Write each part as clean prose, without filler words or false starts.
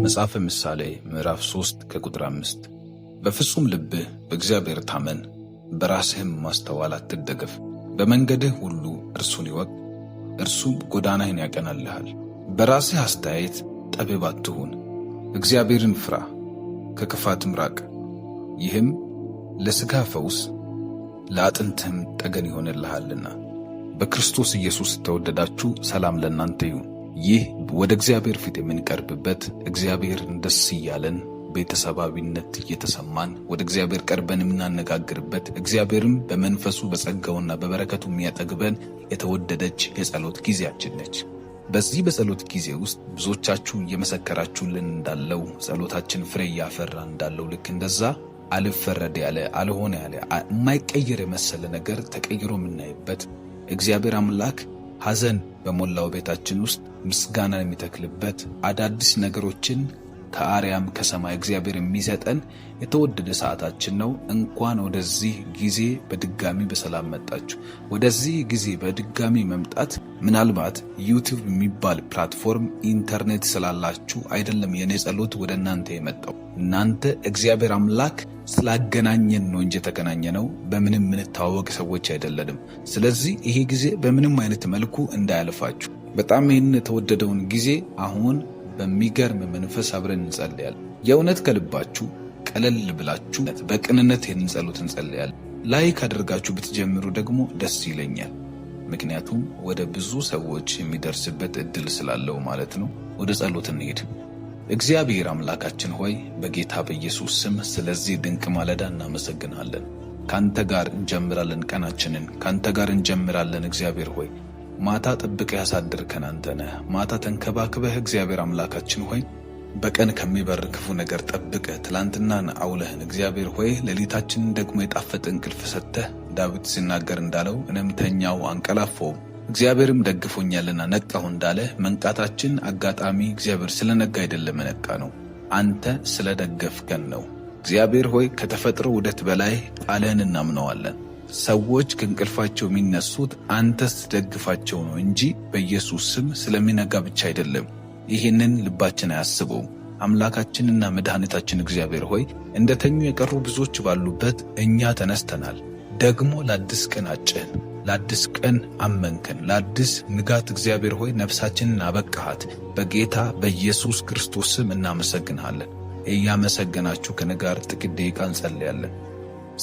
መጽሐፈ ምሳሌ ምዕራፍ 3 ከቁጥር 5 በፍጹም ልብህ በእግዚአብሔር ታመን፣ በራስህም ማስተዋል አትደገፍ። በመንገድህ ሁሉ እርሱን ይወቅ፣ እርሱም ጎዳናህን ያቀናልሃል። በራስህ አስተያየት ጠቢብ አትሁን፣ እግዚአብሔርን ፍራ፣ ከክፋትም ራቅ። ይህም ለሥጋ ፈውስ ለአጥንትህም ጠገን ይሆንልሃልና። በክርስቶስ ኢየሱስ ተወደዳችሁ፣ ሰላም ለእናንተ ይሁን። ይህ ወደ እግዚአብሔር ፊት የምንቀርብበት እግዚአብሔርን ደስ እያለን ቤተሰባዊነት እየተሰማን ወደ እግዚአብሔር ቀርበን የምናነጋግርበት እግዚአብሔርም በመንፈሱ በጸጋውና በበረከቱ የሚያጠግበን የተወደደች የጸሎት ጊዜያችን ነች። በዚህ በጸሎት ጊዜ ውስጥ ብዙዎቻችሁ እየመሰከራችሁልን እንዳለው ጸሎታችን ፍሬ እያፈራ እንዳለው ልክ እንደዛ አልፈረድ ያለ አልሆነ ያለ የማይቀየር የመሰለ ነገር ተቀይሮ የምናይበት እግዚአብሔር አምላክ ሐዘን በሞላው ቤታችን ውስጥ ምስጋና የሚተክልበት አዳዲስ ነገሮችን ከአርያም ከሰማይ እግዚአብሔር የሚሰጠን የተወደደ ሰዓታችን ነው። እንኳን ወደዚህ ጊዜ በድጋሚ በሰላም መጣችሁ። ወደዚህ ጊዜ በድጋሚ መምጣት ምናልባት ዩቲዩብ የሚባል ፕላትፎርም ኢንተርኔት ስላላችሁ አይደለም የኔ ጸሎት ወደ እናንተ የመጣው። እናንተ እግዚአብሔር አምላክ ስላገናኘን ነው እንጂ የተገናኘ ነው በምንም ምንታወቅ ሰዎች አይደለንም። ስለዚህ ይሄ ጊዜ በምንም አይነት መልኩ እንዳያልፋችሁ። በጣም ይህን የተወደደውን ጊዜ አሁን በሚገርም መንፈስ አብረን እንጸልያለን። የእውነት ከልባችሁ ቀለል ብላችሁ በቅንነት ይህን ጸሎት እንጸልያለን። ላይክ አድርጋችሁ ብትጀምሩ ደግሞ ደስ ይለኛል። ምክንያቱም ወደ ብዙ ሰዎች የሚደርስበት እድል ስላለው ማለት ነው። ወደ ጸሎት እንሄድ። እግዚአብሔር አምላካችን ሆይ በጌታ በኢየሱስ ስም ስለዚህ ድንቅ ማለዳ እናመሰግናለን። ካንተ ጋር እንጀምራለን፣ ቀናችንን ካንተ ጋር እንጀምራለን። እግዚአብሔር ሆይ ማታ ጠብቀህ ያሳድርከን አንተ ነህ። ማታ ተንከባክበህ እግዚአብሔር አምላካችን ሆይ በቀን ከሚበር ክፉ ነገር ጠብቀህ ትላንትናን አውለህን እግዚአብሔር ሆይ ሌሊታችንን ደግሞ የጣፈጠ እንቅልፍ ሰጥተህ ዳዊት ሲናገር እንዳለው እኔም ተኛው አንቀላፋውም እግዚአብሔርም ደግፎኛልና ነቃሁ እንዳለ መንቃታችን አጋጣሚ እግዚአብሔር ስለነጋ አይደለም ነቃ ነው፣ አንተ ስለደገፍከን ነው። እግዚአብሔር ሆይ ከተፈጥሮ ውደት በላይ ቃልህን እናምነዋለን። ሰዎች ከእንቅልፋቸው የሚነሱት አንተ ስትደግፋቸው ነው እንጂ በኢየሱስ ስም ስለሚነጋ ብቻ አይደለም። ይህንን ልባችን አያስበውም። አምላካችንና መድኃኒታችን እግዚአብሔር ሆይ እንደተኙ የቀሩ ብዙዎች ባሉበት እኛ ተነስተናል። ደግሞ ለአዲስ ቀን አጨን፣ ለአዲስ ቀን አመንከን፣ ለአዲስ ንጋት እግዚአብሔር ሆይ ነፍሳችንን አበቃሃት። በጌታ በኢየሱስ ክርስቶስ ስም እናመሰግንሃለን። እያመሰገናችሁ ከነጋር ጥቂት ደቂቃ እንጸልያለን።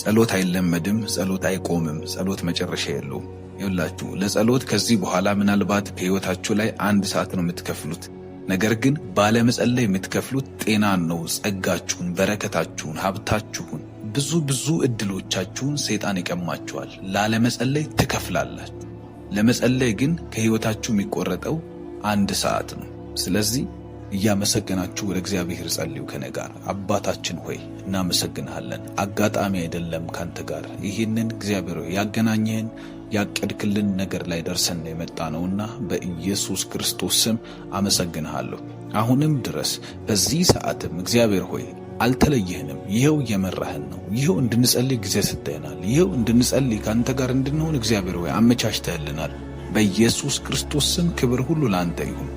ጸሎት አይለመድም፣ ጸሎት አይቆምም፣ ጸሎት መጨረሻ የለውም። ይኸውላችሁ ለጸሎት ከዚህ በኋላ ምናልባት ከሕይወታችሁ ላይ 1 ሰዓት ነው የምትከፍሉት። ነገር ግን ባለመጸለይ የምትከፍሉት ጤናን ነው፣ ጸጋችሁን፣ በረከታችሁን፣ ሀብታችሁን፣ ብዙ እድሎቻችሁን ሰይጣን ይቀማችኋል። ላለመጸለይ ትከፍላላችሁ። ለመጸለይ ግን ከሕይወታችሁ የሚቆረጠው 1 ሰዓት ነው። ስለዚህ እያመሰገናችሁ ወደ እግዚአብሔር ጸልዩ ከነጋር። አባታችን ሆይ እናመሰግንሃለን። አጋጣሚ አይደለም ካንተ ጋር ይህንን እግዚአብሔር ሆይ ያገናኘህን ያቀድክልን ነገር ላይ ደርሰን የመጣ ነውና በኢየሱስ ክርስቶስ ስም አመሰግንሃለሁ። አሁንም ድረስ በዚህ ሰዓትም እግዚአብሔር ሆይ አልተለየህንም። ይኸው እየመራህን ነው። ይኸው እንድንጸልይ ጊዜ ሰጥተናል። ይኸው እንድንጸልይ ካንተ ጋር እንድንሆን እግዚአብሔር ሆይ አመቻችተህልናል። በኢየሱስ ክርስቶስ ስም ክብር ሁሉ ለአንተ ይሁን።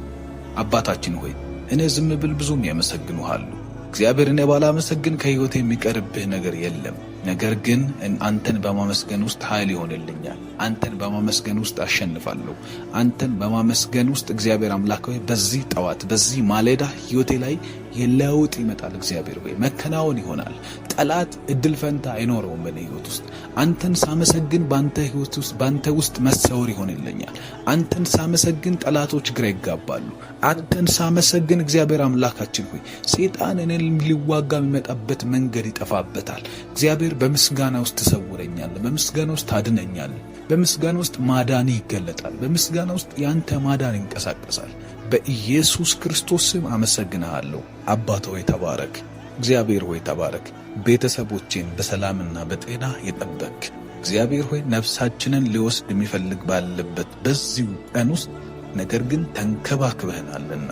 አባታችን ሆይ እኔ ዝም ብል ብዙም ያመሰግኑሃሉ። እግዚአብሔር እኔ ባላመሰግን ከሕይወቴ የሚቀርብህ ነገር የለም። ነገር ግን አንተን በማመስገን ውስጥ ኃይል ይሆንልኛል። አንተን በማመስገን ውስጥ አሸንፋለሁ። አንተን በማመስገን ውስጥ እግዚአብሔር አምላክ ሆይ በዚህ ጠዋት በዚህ ማለዳ ሕይወቴ ላይ የለውጥ ይመጣል። እግዚአብሔር ሆይ መከናወን ይሆናል። ጠላት እድል ፈንታ አይኖረውም በእኔ ሕይወት ውስጥ። አንተን ሳመሰግን በአንተ ሕይወት ውስጥ በአንተ ውስጥ መሰወር ይሆንልኛል። አንተን ሳመሰግን ጠላቶች ግራ ይጋባሉ። አንተን ሳመሰግን እግዚአብሔር አምላካችን ሆይ ሰይጣን እኔን ሊዋጋ የሚመጣበት መንገድ ይጠፋበታል። እግዚአብሔር በምስጋና ውስጥ ትሰውረኛለህ። በምስጋና ውስጥ ታድነኛለህ። በምስጋና ውስጥ ማዳን ይገለጣል። በምስጋና ውስጥ ያንተ ማዳን ይንቀሳቀሳል። በኢየሱስ ክርስቶስ ስም አመሰግንሃለሁ። አባት ሆይ ተባረክ። እግዚአብሔር ሆይ ተባረክ። ቤተሰቦቼን በሰላምና በጤና የጠበቅ እግዚአብሔር ሆይ ነፍሳችንን ሊወስድ የሚፈልግ ባለበት በዚሁ ቀን ውስጥ ነገር ግን ተንከባክበህናልና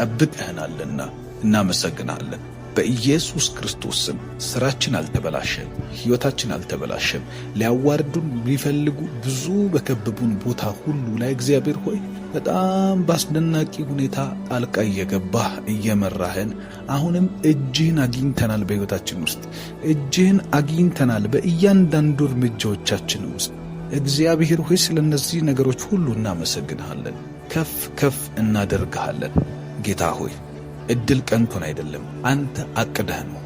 ጠብቀህናልና እናመሰግናለን። በኢየሱስ ክርስቶስ ስም ስራችን አልተበላሸም፣ ሕይወታችን አልተበላሸም። ሊያዋርዱን ሊፈልጉ ብዙ በከበቡን ቦታ ሁሉ ላይ እግዚአብሔር ሆይ በጣም በአስደናቂ ሁኔታ ጣልቃ እየገባህ እየመራህን አሁንም እጅህን አግኝተናል። በሕይወታችን ውስጥ እጅህን አግኝተናል። በእያንዳንዱ እርምጃዎቻችን ውስጥ እግዚአብሔር ሆይ ስለ እነዚህ ነገሮች ሁሉ እናመሰግንሃለን፣ ከፍ ከፍ እናደርግሃለን። ጌታ ሆይ እድል ቀንቶን አይደለም፣ አንተ አቅደህ ነው።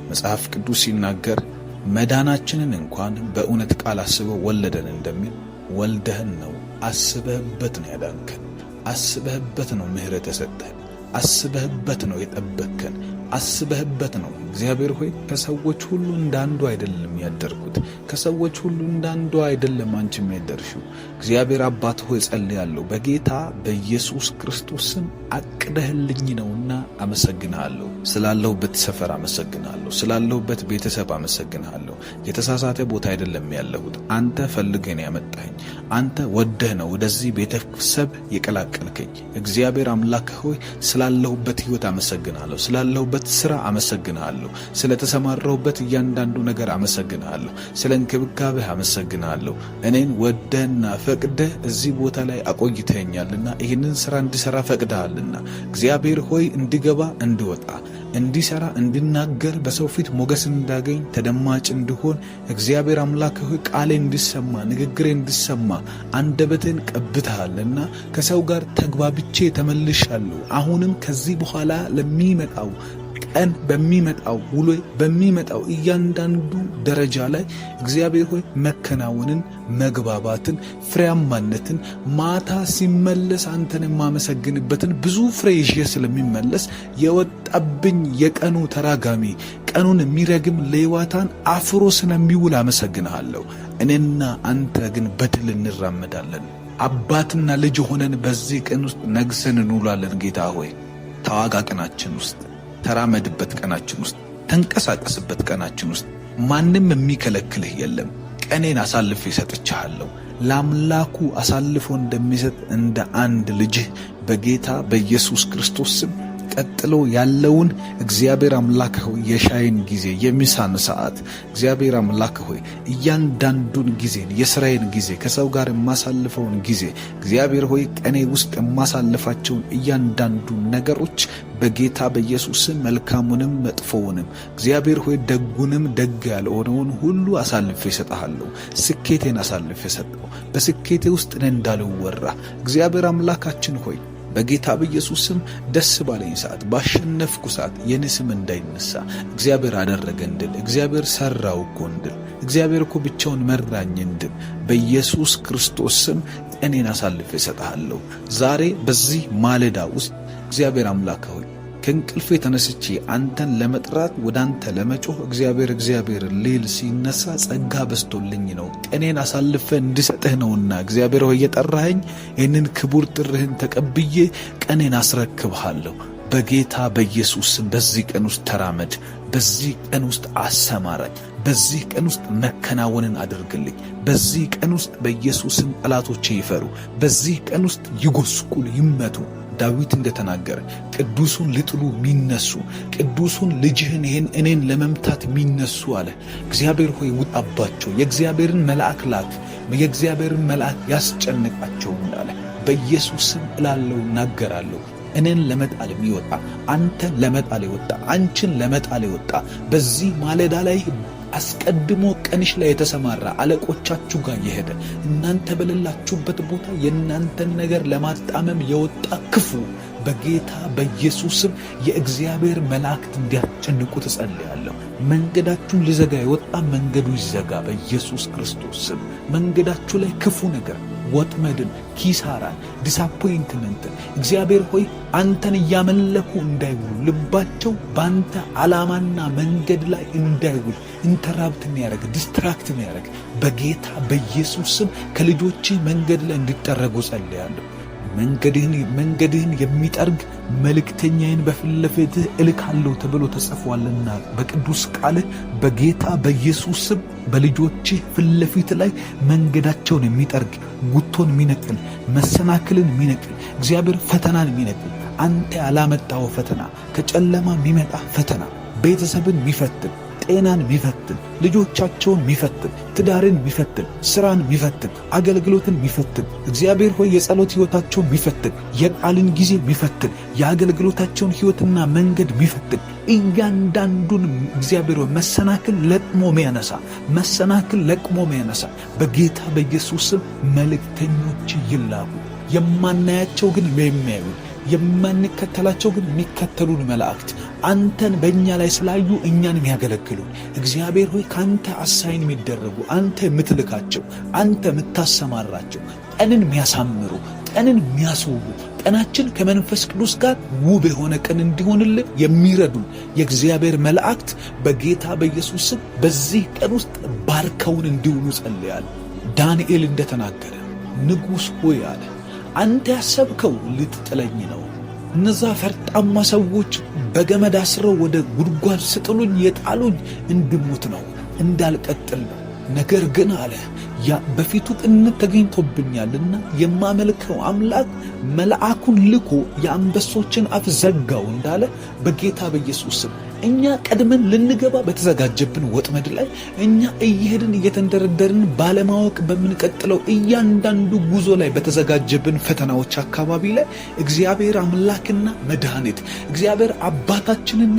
መጽሐፍ ቅዱስ ሲናገር መዳናችንን እንኳን በእውነት ቃል አስበው ወለደን እንደሚል ወልደህን ነው። አስበህበት ነው ያዳንከን። አስበህበት ነው ምሕረት የሰጠህን። አስበህበት ነው የጠበቅከን። አስበህበት ነው። እግዚአብሔር ሆይ ከሰዎች ሁሉ እንዳንዱ አይደለም ያደርኩት፣ ከሰዎች ሁሉ እንዳንዱ አይደለም አንቺም ያደርሽው። እግዚአብሔር አባት ሆይ ጸልያለሁ በጌታ በኢየሱስ ክርስቶስ ስም አቅደህልኝ ነውና አመሰግንሃለሁ። ስላለሁበት ሰፈር አመሰግንሃለሁ። ስላለሁበት ቤተሰብ አመሰግንሃለሁ። የተሳሳተ ቦታ አይደለም ያለሁት፣ አንተ ፈልገህ ነው ያመጣኸኝ። አንተ ወደህ ነው ወደዚህ ቤተሰብ የቀላቀልከኝ። እግዚአብሔር አምላክ ሆይ ስላለሁበት ሕይወት አመሰግንሃለሁ። ስላለሁበት ስራ አመሰግንሃለሁ። ስለተሰማራሁበት እያንዳንዱ ነገር አመሰግንሃለሁ። ስለ እንክብካቤህ አመሰግንሃለሁ። እኔን ወደህና ፈቅደህ እዚህ ቦታ ላይ አቆይተኛልና ይህንን ስራ እንዲሰራ ፈቅደሃልና እግዚአብሔር ሆይ እንዲገባ እንዲወጣ እንዲሰራ እንዲናገር በሰው ፊት ሞገስ እንዳገኝ ተደማጭ እንዲሆን እግዚአብሔር አምላክ ሆይ ቃሌ እንዲሰማ ንግግሬ እንዲሰማ አንደበቴን ቀብተሃልና ከሰው ጋር ተግባብቼ ተመልሻለሁ። አሁንም ከዚህ በኋላ ለሚመጣው ቀን በሚመጣው ውሎ በሚመጣው እያንዳንዱ ደረጃ ላይ እግዚአብሔር ሆይ መከናወንን፣ መግባባትን፣ ፍሬያማነትን ማታ ሲመለስ አንተን የማመሰግንበትን ብዙ ፍሬ ይዤ ስለሚመለስ የወጣብኝ የቀኑ ተራጋሚ ቀኑን የሚረግም ሌዋታን አፍሮ ስለሚውል አመሰግንሃለሁ። እኔና አንተ ግን በድል እንራመዳለን። አባትና ልጅ ሆነን በዚህ ቀን ውስጥ ነግሰን እንውላለን። ጌታ ሆይ ተዋጋ ቀናችን ውስጥ፣ ተራመድበት ቀናችን ውስጥ፣ ተንቀሳቀስበት ቀናችን ውስጥ። ማንም የሚከለክልህ የለም። ቀኔን አሳልፌ ሰጥቻለሁ። ለአምላኩ አሳልፎ እንደሚሰጥ እንደ አንድ ልጅህ በጌታ በኢየሱስ ክርስቶስ ስም ቀጥሎ ያለውን እግዚአብሔር አምላክ ሆይ የሻይን ጊዜ የሚሳን ሰዓት እግዚአብሔር አምላክ ሆይ እያንዳንዱን ጊዜን የሥራዬን ጊዜ ከሰው ጋር የማሳልፈውን ጊዜ እግዚአብሔር ሆይ ቀኔ ውስጥ የማሳልፋቸውን እያንዳንዱን ነገሮች በጌታ በኢየሱስ ስም መልካሙንም መጥፎውንም እግዚአብሔር ሆይ ደጉንም ደግ ያልሆነውን ሁሉ አሳልፌ እሰጥሃለሁ። ስኬቴን አሳልፌ ሰጠው። በስኬቴ ውስጥ እኔ እንዳልወራ እግዚአብሔር አምላካችን ሆይ በጌታ በኢየሱስ ስም ደስ ባለኝ ሰዓት ባሸነፍኩ ሰዓት የኔ ስም እንዳይነሳ እግዚአብሔር አደረገ እንድል፣ እግዚአብሔር ሰራው እኮ እንድል፣ እግዚአብሔር እኮ ብቻውን መራኝ እንድል በኢየሱስ ክርስቶስ ስም ቀኔን አሳልፌ እሰጥሃለሁ። ዛሬ በዚህ ማለዳ ውስጥ እግዚአብሔር አምላክ ሆይ ከእንቅልፌ ተነስቼ አንተን ለመጥራት ወደ አንተ ለመጮህ እግዚአብሔር ሌል ሲነሳ ጸጋ በስቶልኝ ነው። ቀኔን አሳልፈ እንድሰጥህ ነውና እግዚአብሔር ሆይ የጠራኸኝ ይህንን ክቡር ጥርህን ተቀብዬ ቀኔን አስረክብሃለሁ። በጌታ በኢየሱስ ስም በዚህ ቀን ውስጥ ተራመድ። በዚህ ቀን ውስጥ አሰማራኝ። በዚህ ቀን ውስጥ መከናወንን አድርግልኝ። በዚህ ቀን ውስጥ በኢየሱስም ጠላቶቼ ይፈሩ። በዚህ ቀን ውስጥ ይጎስቁሉ፣ ይመቱ። ዳዊት እንደተናገረ ቅዱሱን ሊጥሉ የሚነሱ ቅዱሱን ልጅህን ይህን እኔን ለመምታት የሚነሱ አለ። እግዚአብሔር ሆይ ውጣባቸው፣ የእግዚአብሔርን መልአክ ላክ፣ የእግዚአብሔርን መልአክ ያስጨንቃቸው እንዳለ በኢየሱስ ስም እላለሁ፣ እናገራለሁ። እኔን ለመጣል የሚወጣ አንተን ለመጣል የወጣ አንቺን ለመጣል የወጣ በዚህ ማለዳ ላይ አስቀድሞ ቀንሽ ላይ የተሰማራ አለቆቻችሁ ጋር የሄደ እናንተ በሌላችሁበት ቦታ የእናንተን ነገር ለማጣመም የወጣ ክፉ በጌታ በኢየሱስም የእግዚአብሔር መላእክት እንዲያስጨንቁ ትጸልያለሁ። መንገዳችሁን ሊዘጋ የወጣ መንገዱ ይዘጋ በኢየሱስ ክርስቶስ ስም። መንገዳችሁ ላይ ክፉ ነገር፣ ወጥመድን፣ ኪሳራን፣ ዲስአፖይንትመንትን እግዚአብሔር ሆይ አንተን እያመለኩ እንዳይውሉ ልባቸው በአንተ ዓላማና መንገድ ላይ እንዳይውል ኢንተራፕት የሚያደርግ ዲስትራክት የሚያደርግ በጌታ በኢየሱስ ስም ከልጆች መንገድ ላይ እንዲጠረጉ ጸልያለሁ። መንገድህን የሚጠርግ መልእክተኛዬን በፊት ለፊትህ እልካለሁ ተብሎ ተጽፏልና በቅዱስ ቃልህ በጌታ በኢየሱስ ስም በልጆችህ ፊት ለፊት ላይ መንገዳቸውን የሚጠርግ ጉቶን የሚነቅል መሰናክልን የሚነቅል እግዚአብሔር ፈተናን የሚነቅል አንተ ያላመጣው ፈተና ከጨለማ የሚመጣ ፈተና ቤተሰብን ሚፈትን፣ ጤናን ሚፈትን፣ ልጆቻቸውን ሚፈትን፣ ትዳርን ሚፈትን፣ ስራን ሚፈትን፣ አገልግሎትን ሚፈትን፣ እግዚአብሔር ሆይ የጸሎት ሕይወታቸውን ሚፈትን፣ የቃልን ጊዜ ሚፈትን፣ የአገልግሎታቸውን ሕይወትና መንገድ ሚፈትን፣ እያንዳንዱን እግዚአብሔር ሆይ መሰናክል ለቅሞ ሚያነሳ በጌታ በኢየሱስ ስም መልእክተኞች ይላኩ። የማናያቸው ግን የሚያዩ፣ የማንከተላቸው ግን የሚከተሉን መላእክት አንተን በእኛ ላይ ስላዩ እኛን የሚያገለግሉን እግዚአብሔር ሆይ ከአንተ አሳይን የሚደረጉ አንተ የምትልካቸው፣ አንተ የምታሰማራቸው፣ ቀንን የሚያሳምሩ፣ ቀንን የሚያስውቡ፣ ቀናችን ከመንፈስ ቅዱስ ጋር ውብ የሆነ ቀን እንዲሆንልን የሚረዱን የእግዚአብሔር መላእክት በጌታ በኢየሱስ ስም በዚህ ቀን ውስጥ ባርከውን እንዲውሉ ጸልያለሁ። ዳንኤል እንደተናገረ ንጉሥ ሆይ አለ፣ አንተ ያሰብከው ልትጥለኝ ነው። እነዛ ፈርጣማ ሰዎች በገመድ አስረው ወደ ጉድጓድ ስጥሉኝ የጣሉኝ እንድሙት ነው፣ እንዳልቀጥል ነው። ነገር ግን አለ በፊቱ ቅንነት ተገኝቶብኛልና የማመልከው አምላክ መልአኩን ልኮ የአንበሶችን አፍ ዘጋው እንዳለ በጌታ በኢየሱስ ስም እኛ ቀድመን ልንገባ በተዘጋጀብን ወጥመድ ላይ እኛ እየሄድን እየተንደረደርን ባለማወቅ በምንቀጥለው እያንዳንዱ ጉዞ ላይ በተዘጋጀብን ፈተናዎች አካባቢ ላይ እግዚአብሔር አምላክና መድኃኒት እግዚአብሔር አባታችንና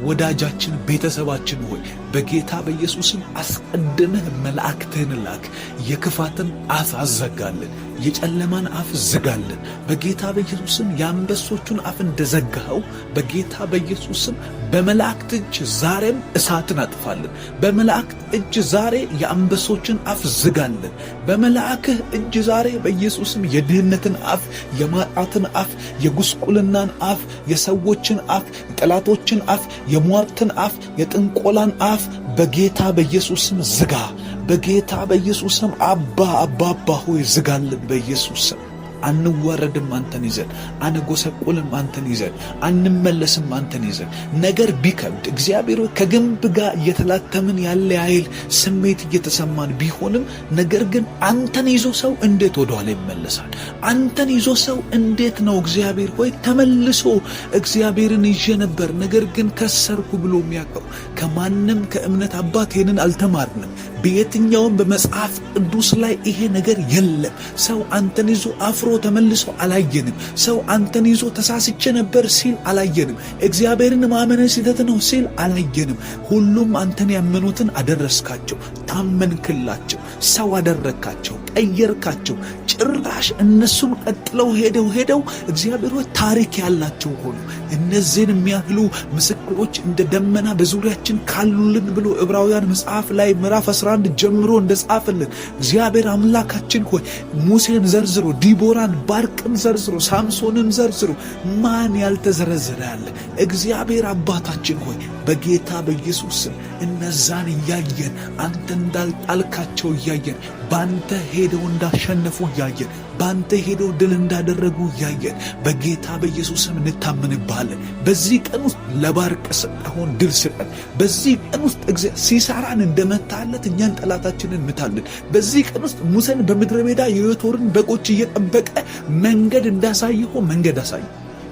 ወዳጃችን ቤተሰባችን ሆይ በጌታ በኢየሱስም አስቀድመህ መላእክትህን ላክ። የክፋትን አፍ አዘጋልን፣ የጨለማን አፍ ዝጋልን። በጌታ በኢየሱስም የአንበሶቹን አፍ እንደዘጋኸው በጌታ በኢየሱስም በመላእክት እጅ ዛሬም እሳትን አጥፋልን። በመላእክት እጅ ዛሬ የአንበሶችን አፍ ዝጋልን። በመላእክህ እጅ ዛሬ በኢየሱስም የድህነትን አፍ፣ የማጣትን አፍ፣ የጉስቁልናን አፍ፣ የሰዎችን አፍ፣ የጠላቶችን አፍ፣ የሟርትን አፍ፣ የጥንቆላን አፍ በጌታ በኢየሱስም ዝጋ። በጌታ በኢየሱስም አባ ሆይ ዝጋልን። በኢየሱስም አንዋረድም አንተን ይዘን፣ አንጎሰቁልም አንተን ይዘን፣ አንመለስም አንተን ይዘን። ነገር ቢከብድ እግዚአብሔር ከግንብ ጋር እየተላተምን ያለ ያህል ስሜት እየተሰማን ቢሆንም ነገር ግን አንተን ይዞ ሰው እንዴት ወደኋላ ይመለሳል? አንተን ይዞ ሰው እንዴት ነው እግዚአብሔር ሆይ ተመልሶ እግዚአብሔርን ይዤ ነበር ነገር ግን ከሰርኩ ብሎ የሚያውቀው? ከማንም ከእምነት አባት ይህንን አልተማርንም። በየትኛውም በመጽሐፍ ቅዱስ ላይ ይሄ ነገር የለም። ሰው አንተን ይዞ አፍሮ ተመልሶ አላየንም። ሰው አንተን ይዞ ተሳስቼ ነበር ሲል አላየንም። እግዚአብሔርን ማመን ስህተት ነው ሲል አላየንም። ሁሉም አንተን ያመኑትን አደረስካቸው፣ ታመንክላቸው፣ ሰው አደረካቸው፣ ቀየርካቸው። ጭራሽ እነሱም ቀጥለው ሄደው እግዚአብሔር ታሪክ ያላቸው ሆኑ። እነዚህን የሚያህሉ ምስክሮች እንደ ደመና በዙሪያችን ካሉልን ብሎ ዕብራውያን መጽሐፍ ላይ ምዕራፍ 11 ጀምሮ እንደጻፈልን እግዚአብሔር አምላካችን ሆይ ሙሴን ዘርዝሮ፣ ዲቦራን፣ ባርቅን ዘርዝሮ፣ ሳምሶንን ዘርዝሮ ማን ያልተዘረዘረ ያለ? እግዚአብሔር አባታችን ሆይ በጌታ በኢየሱስ ስም እነዛን እያየን አንተ እንዳልጣልካቸው እያየን ባንተ ሄደው እንዳሸነፉ እያየን ባንተ ሄደው ድል እንዳደረጉ እያየን በጌታ በኢየሱስ ስም እንታመንብሃለን። በዚህ ቀን ውስጥ ለባርቅ ሰጠኸውን ድል ስጠን። በዚህ ቀን ውስጥ ሲሳራን እንደመታለት እኛን ጠላታችንን ምታልን። በዚህ ቀን ውስጥ ሙሴን በምድረ በዳ የዮቶርን በጎች እየጠበቀ መንገድ እንዳሳየው መንገድ አሳየ።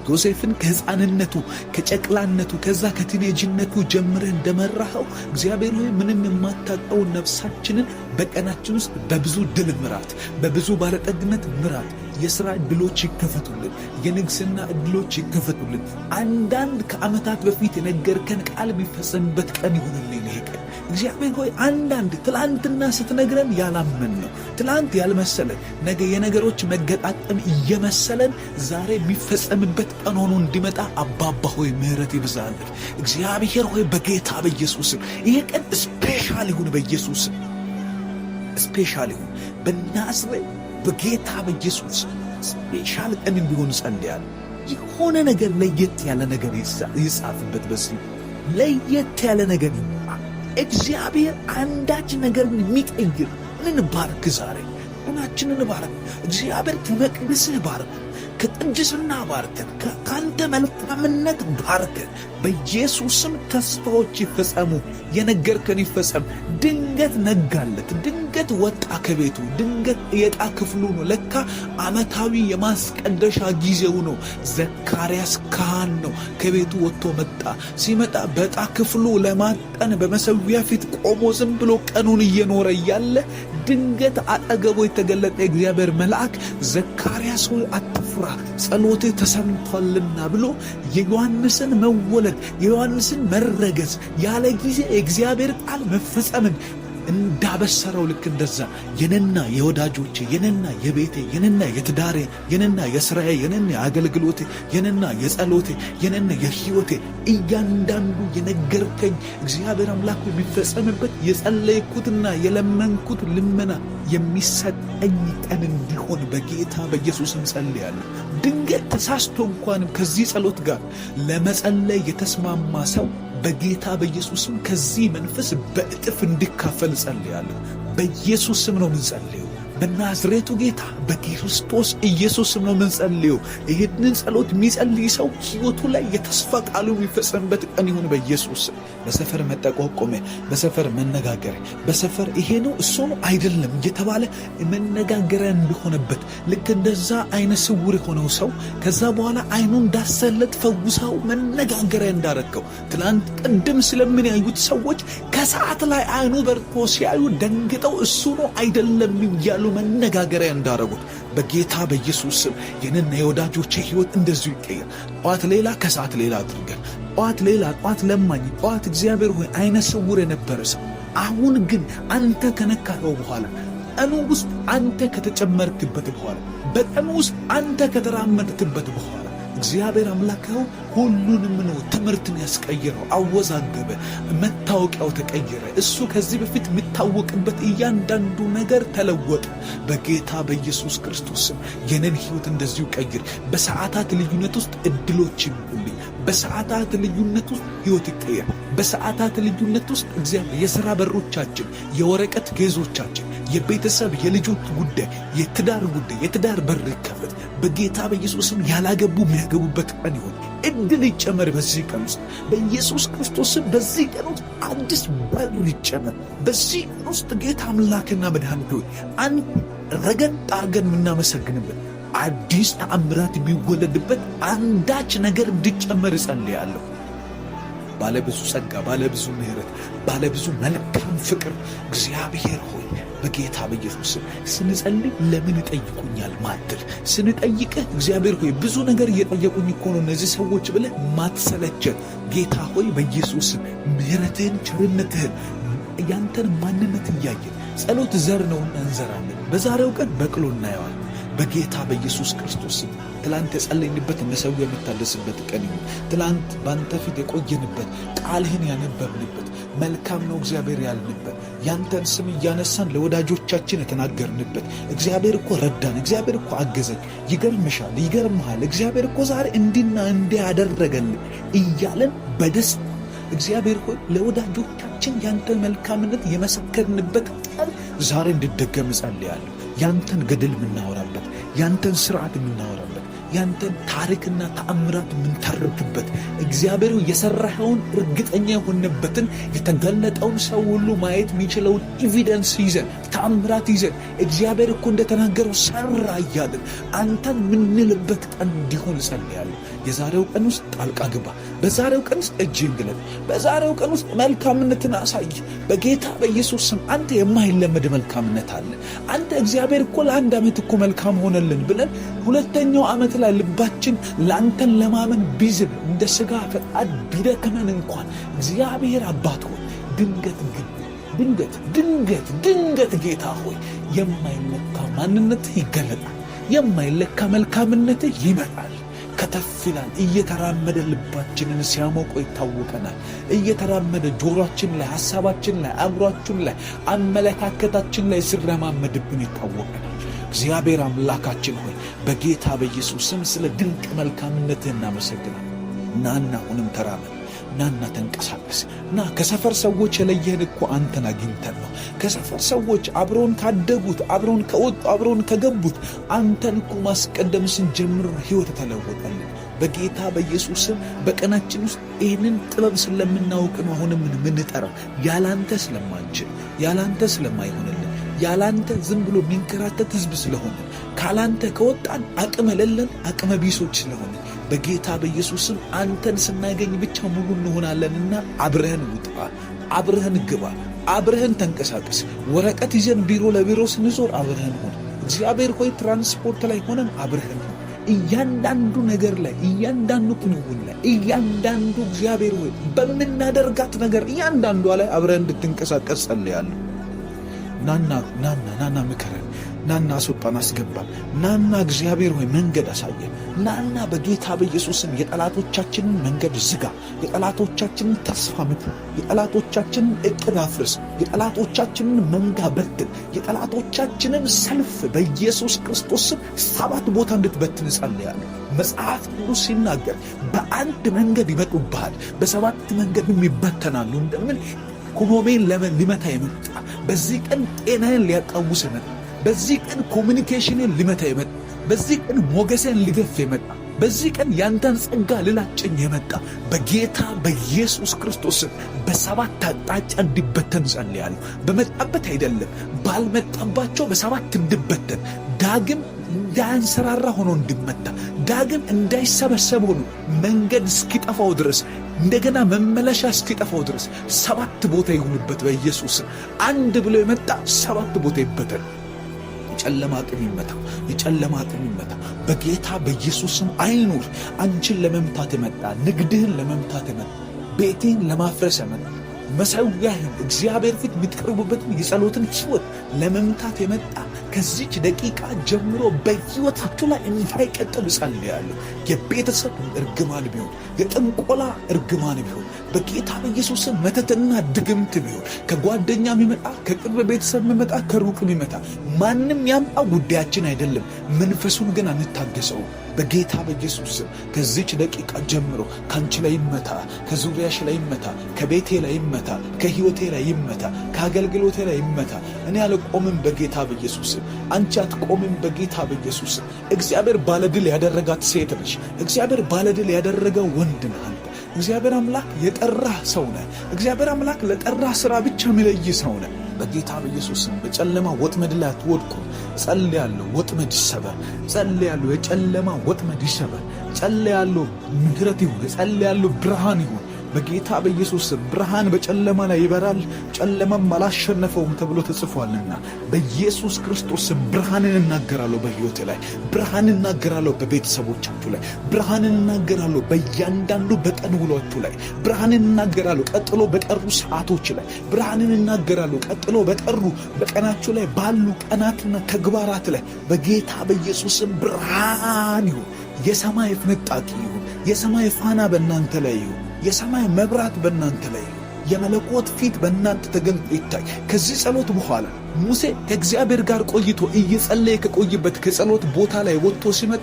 ዮሴፍን ከሕፃንነቱ ከጨቅላነቱ ከዛ ከቲኔጅነቱ ጀምረህ እንደመራኸው እግዚአብሔር ሆይ ምንም የማታውቀው ነፍሳችንን በቀናችን ውስጥ በብዙ ድል ምራት፣ በብዙ ባለጠግነት ምራት። የሥራ ዕድሎች ይከፈቱልን፣ የንግሥና ዕድሎች ይከፈቱልን። አንዳንድ ከዓመታት በፊት የነገርከን ቃል የሚፈጸምበት ቀን ይሁንልን ይሄ ቀን። እግዚአብሔር ሆይ አንዳንድ ትላንትና ስትነግረን ያላመን ነው፣ ትላንት ያልመሰለን ነገ የነገሮች መገጣጠም እየመሰለን ዛሬ የሚፈጸምበት ቀን ሆኖ እንዲመጣ አባባ ሆይ ምሕረት ይብዛልን። እግዚአብሔር ሆይ በጌታ በኢየሱስም ይሄ ቀን ስፔሻል ይሁን፣ በኢየሱስም ስፔሻል ይሁን። በናዝሬት በጌታ በኢየሱስ ስፔሻል ቀን እንዲሆን ጸልያለሁ። የሆነ ነገር ለየት ያለ ነገር ይጻፍበት፣ በዚህ ለየት ያለ ነገር እግዚአብሔር አንዳች ነገር የሚቀይር እንባርክ። ዛሬ ቀናችንን ባርክ እግዚአብሔር። ከመቅደስህ ባርክ፣ ከቅድስና ባርከን፣ ከአንተ መልካምነት ባርከን። በኢየሱስም ተስፋዎች ይፈጸሙ፣ የነገርከን ይፈጸም። ድንገት ነጋለት፣ ድንገት ወጣ ከቤቱ፣ ድንገት የዕጣ ክፍሉ ነው። ለካ ዓመታዊ የማስቀደሻ ጊዜው ነው። ዘካርያስ ካህን ነው። ከቤቱ ወጥቶ መጣ። ሲመጣ በዕጣ ክፍሉ ለማጠን በመሠዊያ ፊት ቆሞ ዝም ብሎ ቀኑን እየኖረ እያለ ድንገት አጠገቡ የተገለጠ የእግዚአብሔር መልአክ ዘካርያስ ሆይ አትፍራ፣ ጸሎትህ ተሰምቷልና ብሎ የዮሐንስን መወለድ፣ የዮሐንስን መረገዝ፣ ያለ ጊዜ የእግዚአብሔር ቃል መፈጸምን እንዳበሰረው ልክ እንደዛ የነና የወዳጆቼ፣ የነና የቤቴ፣ የነና የትዳሬ፣ የነና የሥራዬ፣ የነና የአገልግሎቴ፣ የነና የጸሎቴ፣ የነና የሕይወቴ እያንዳንዱ የነገርከኝ እግዚአብሔር አምላክ የሚፈጸምበት የጸለይኩትና የለመንኩት ልመና የሚሰጠኝ ቀን እንዲሆን በጌታ በኢየሱስም ጸልያለሁ። ድንገት ተሳስቶ እንኳንም ከዚህ ጸሎት ጋር ለመጸለይ የተስማማ ሰው በጌታ በኢየሱስም ከዚህ መንፈስ በእጥፍ እንዲካፈል ጸልያለሁ። በኢየሱስም ነው የምንጸልየው። በናዝሬቱ ጌታ በክርስቶስ ኢየሱስም ነው የምንጸልየው። ይህንን ጸሎት የሚጸልይ ሰው ሕይወቱ ላይ የተስፋ ቃሉ የሚፈጸምበት ቀን ይሁን በኢየሱስ። በሰፈር መጠቋቆሚያ፣ በሰፈር መነጋገሪያ፣ በሰፈር ይሄ ነው እሱ ነው አይደለም እየተባለ መነጋገሪያ እንደሆነበት ልክ እንደዛ አይነ ስውር የሆነው ሰው ከዛ በኋላ አይኑ እንዳሰለት ፈውሳው መነጋገሪያ እንዳረከው ትላንት ቅድም ስለምን ያዩት ሰዎች ከሰዓት ላይ አይኑ በርቶ ሲያዩ ደንግጠው እሱ ነው አይደለም እያሉ መነጋገሪያ እንዳረጉት በጌታ በኢየሱስ ስም የኔና የወዳጆቼ ሕይወት እንደዚሁ ይቀየር። ጠዋት ሌላ ከሰዓት ሌላ አድርገን፣ ጠዋት ሌላ፣ ጠዋት ለማኝ፣ ጠዋት እግዚአብሔር ሆይ አይነ ስውር የነበረ ሰው አሁን ግን አንተ ከነካኸው በኋላ፣ ቀኑ ውስጥ አንተ ከተጨመርክበት በኋላ፣ በቀኑ ውስጥ አንተ ከተራመድክበት በኋላ እግዚአብሔር አምላክው ሁሉንም ነው ትምህርትን ያስቀየረው። አወዛገበ፣ መታወቂያው ተቀየረ። እሱ ከዚህ በፊት የሚታወቅበት እያንዳንዱ ነገር ተለወጠ። በጌታ በኢየሱስ ክርስቶስ ስም የኔን ሕይወት እንደዚሁ ቀይር። በሰዓታት ልዩነት ውስጥ እድሎች ይምጡልኝ። በሰዓታት ልዩነት ውስጥ ሕይወት ይቀየር። በሰዓታት ልዩነት ውስጥ እግዚአብሔር የሥራ በሮቻችን፣ የወረቀት ጌዞቻችን፣ የቤተሰብ የልጆች ጉዳይ፣ የትዳር ጉዳይ፣ የትዳር በር ይከፈት በጌታ በኢየሱስም። ያላገቡ የሚያገቡበት ቀን ይሆን። እድል ይጨመር በዚህ ቀን ውስጥ በኢየሱስ ክርስቶስም። በዚህ ቀን ውስጥ አዲስ በር ይጨመር በዚህ ቀን ውስጥ ጌታ አምላክና መድኃኒት ሆይ አንድ ረገጥ አርገን የምናመሰግንበት አዲስ ተአምራት የሚወለድበት አንዳች ነገር እንዲጨመር እጸልያለሁ። ባለብዙ ጸጋ፣ ባለብዙ ምሕረት፣ ባለብዙ መልካም ፍቅር እግዚአብሔር ሆይ በጌታ በኢየሱስ ስንጸልይ ለምን ይጠይቁኛል ማትል፣ ስንጠይቅህ እግዚአብሔር ሆይ ብዙ ነገር እየጠየቁኝ እኮ ነው እነዚህ ሰዎች ብለህ ማትሰለቸን ጌታ ሆይ በኢየሱስ ምሕረትህን፣ ቸርነትህን፣ ያንተን ማንነት እያየን ጸሎት ዘር ነውና እንዘራለን። በዛሬው ቀን በቅሎ እናየዋል በጌታ በኢየሱስ ክርስቶስ። ትላንት የጸለይንበት መሠዊያ የምታደስበት ቀን ይሁን። ትላንት ባንተ ፊት የቆየንበት ቃልህን ያነበብንበት መልካም ነው እግዚአብሔር ያልንበት ያንተን ስም እያነሳን ለወዳጆቻችን የተናገርንበት እግዚአብሔር እኮ ረዳን፣ እግዚአብሔር እኮ አገዘን፣ ይገርምሻል፣ ይገርምሃል፣ እግዚአብሔር እኮ ዛሬ እንዲና እንዲህ ያደረገልን እያለን በደስታ እግዚአብሔር ሆይ ለወዳጆቻችን ያንተን መልካምነት የመሰከርንበት ቀን ዛሬ እንድደገም እጸልያለሁ። ያንተን ገድል የምናወራበት፣ ያንተን ሥርዓት የምናወራበት፣ ያንተን ታሪክና ተአምራት የምንተርክበት እግዚአብሔር የሠራኸውን እርግጠኛ የሆነበትን የተገለጠውን ሰው ሁሉ ማየት የሚችለውን ኤቪደንስ ይዘን ተአምራት ይዘን እግዚአብሔር እኮ እንደተናገረው ሠራ እያለን አንተን የምንልበት ቀን እንዲሆን እጸልያለሁ። የዛሬው ቀን ውስጥ ጣልቃ ግባ። በዛሬው ቀን ውስጥ እጅህን ግለጥ። በዛሬው ቀን ውስጥ መልካምነትን አሳይ በጌታ በኢየሱስ ስም። አንተ የማይለመድ መልካምነት አለ። አንተ እግዚአብሔር እኮ ለአንድ ዓመት እኮ መልካም ሆነልን ብለን ሁለተኛው ዓመት ላይ ልባችን ለአንተን ለማመን ቢዝን እንደ ሥጋ ፈቃድ ቢደክመን እንኳን እግዚአብሔር አባት ሆይ ድንገት ጌታ ሆይ የማይለካ ማንነትህ ይገለጣል። የማይለካ መልካምነትህ ይመጣል። ከተፍ ይላል። እየተራመደ ልባችንን ሲያሞቆ ይታወቀናል። እየተራመደ ጆሮአችን ላይ፣ ሐሳባችን ላይ፣ አእምሮአችን ላይ፣ አመለካከታችን ላይ ሲረማመድብን ይታወቀናል። እግዚአብሔር አምላካችን ሆይ በጌታ በኢየሱስ ስም ስለ ድንቅ መልካምነትህ እናመሰግናለን። ናና አሁንም ተራመድ። ናና ተንቀሳቀስ። ና ከሰፈር ሰዎች የለየህን እኮ አንተን አግኝተን ነው። ከሰፈር ሰዎች አብረውን ካደጉት፣ አብረውን ከወጡ፣ አብረውን ከገቡት አንተን እኮ ማስቀደም ስንጀምር ሕይወት ተለወጠልን። በጌታ በኢየሱስም በቀናችን ውስጥ ይህንን ጥበብ ስለምናውቅ ነው አሁንም ምንጠራው። ያላንተ ስለማንችል፣ ያላንተ ስለማይሆንልን፣ ያላንተ ዝም ብሎ የሚንከራተት ሕዝብ ስለሆነ፣ ካላንተ ከወጣን አቅም የሌለን አቅመ ቢሶች ስለሆነ በጌታ በኢየሱስም አንተን ስናገኝ ብቻ ሙሉ እንሆናለንና አብረህን ውጣ፣ አብረህን ግባ፣ አብረህን ተንቀሳቀስ። ወረቀት ይዘን ቢሮ ለቢሮ ስንዞር አብረህን ሆን። እግዚአብሔር ሆይ ትራንስፖርት ላይ ሆነን አብረህን ሆን። እያንዳንዱ ነገር ላይ፣ እያንዳንዱ ክንውን ላይ፣ እያንዳንዱ እግዚአብሔር ሆይ በምናደርጋት ነገር እያንዳንዷ ላይ አብረን እንድትንቀሳቀስ ጸልያለሁ። ናና ምከረን፣ ናና አስወጣን፣ አስገባን። ናና እግዚአብሔር ሆይ መንገድ አሳየን። ናና በጌታ በኢየሱስም የጠላቶቻችንን መንገድ ዝጋ፣ የጠላቶቻችንን ተስፋ ምት፣ የጠላቶቻችንን ዕቅድ አፍርስ፣ የጠላቶቻችንን መንጋ በትን፣ የጠላቶቻችንን ሰልፍ በኢየሱስ ክርስቶስም 7 ቦታ እንድትበትን ጸልያለሁ። መጽሐፍ ቅዱስ ሲናገር በአንድ መንገድ ይመጡብሃል፣ በ7 መንገድም ይበተናሉ እንደምን ኢኮኖሚን ሊመታ የመጣ በዚህ ቀን ጤናዬን ሊያቃውስ የመጣ በዚህ ቀን ኮሚኒኬሽንን ሊመታ የመጣ በዚህ ቀን ሞገሴን ሊገፍ የመጣ በዚህ ቀን ያንተን ጸጋ ልላጭኝ የመጣ በጌታ በኢየሱስ ክርስቶስ በ7 አቅጣጫ እንዲበተን ጸልያለሁ። በመጣበት አይደለም ባልመጣባቸው በ7 እንዲበተን፣ ዳግም እንዳያንሰራራ ሆኖ እንዲመታ፣ ዳግም እንዳይሰበሰብ ሆኖ መንገድ እስኪጠፋው ድረስ፣ እንደገና መመለሻ እስኪጠፋው ድረስ 7 ቦታ ይሁንበት በኢየሱስ። አንድ ብሎ የመጣ 7 ቦታ ይበተን። የጨለማ አቅም ይመታ፣ የጨለማ አቅም ይመታ በጌታ በኢየሱስም። አይኑር አንቺን ለመምታት የመጣ፣ ንግድህን ለመምታት የመጣ፣ ቤትህን ለማፍረስ የመጣ፣ መሠዊያህን እግዚአብሔር ፊት የምትቀርቡበትን የጸሎትን ሕይወት ለመምታት የመጣ ከዚች ደቂቃ ጀምሮ በሕይወታችሁ ላይ እንዳይቀጥል እጸልያለሁ። የቤተሰብ እርግማን ቢሆን፣ የጥንቆላ እርግማን ቢሆን በጌታ በኢየሱስም መተትና ድግምት ቢሆን፣ ከጓደኛ የሚመጣ ከቅርብ ቤተሰብ የሚመጣ ከሩቅ የሚመጣ ማንም ያምጣ ጉዳያችን አይደለም። መንፈሱን ግን አንታገሰው። በጌታ በኢየሱስም ከዚች ደቂቃ ጀምሮ ካንቺ ላይ ይመታ፣ ከዙሪያሽ ላይ ይመታ፣ ከቤቴ ላይ ይመታ፣ ከሕይወቴ ላይ ይመታ፣ ከአገልግሎቴ ላይ ይመታ። እኔ አልቆምም በጌታ በኢየሱስም። አንቺ አትቆምም በጌታ በኢየሱስም። እግዚአብሔር ባለድል ያደረጋት ሴት ነሽ። እግዚአብሔር ባለድል ያደረገው ወንድ ነህ አንተ። እግዚአብሔር አምላክ የጠራህ ሰው ነህ። እግዚአብሔር አምላክ ለጠራህ ሥራ ብቻ የሚለይ ሰው ነህ። በጌታ በኢየሱስም በጨለማ ወጥመድ ላይ አትወድቁ። ጸልያለሁ፣ ወጥመድ ይሰበር። ጸልያለሁ፣ የጨለማ ወጥመድ ይሰበር። ጸልያለሁ፣ ምሕረት ይሁን። ጸልያለሁ፣ ብርሃን ይሁን። በጌታ በኢየሱስ ብርሃን በጨለማ ላይ ይበራል፣ ጨለማም አላሸነፈውም ተብሎ ተጽፏልና በኢየሱስ ክርስቶስ ብርሃንን እናገራለሁ። በሕይወት ላይ ብርሃንን እናገራለሁ። በቤተሰቦቻችሁ ላይ ብርሃንን እናገራለሁ። በእያንዳንዱ በቀን ውሏችሁ ላይ ብርሃንን እናገራለሁ። ቀጥሎ በቀሩ ሰዓቶች ላይ ብርሃንን እናገራለሁ። ቀጥሎ በቀሩ በቀናችሁ ላይ ባሉ ቀናትና ተግባራት ላይ በጌታ በኢየሱስም ብርሃን ይሁን። የሰማይ ፍንጣቂ ይሁን። የሰማይ ፋና በእናንተ ላይ ይሁን። የሰማይ መብራት በእናንተ ላይ ይሁን። የመለኮት ፊት በእናንተ ተገልጦ ይታይ። ከዚህ ጸሎት በኋላ ሙሴ ከእግዚአብሔር ጋር ቆይቶ እየጸለየ ከቆይበት ከጸሎት ቦታ ላይ ወጥቶ ሲመጣ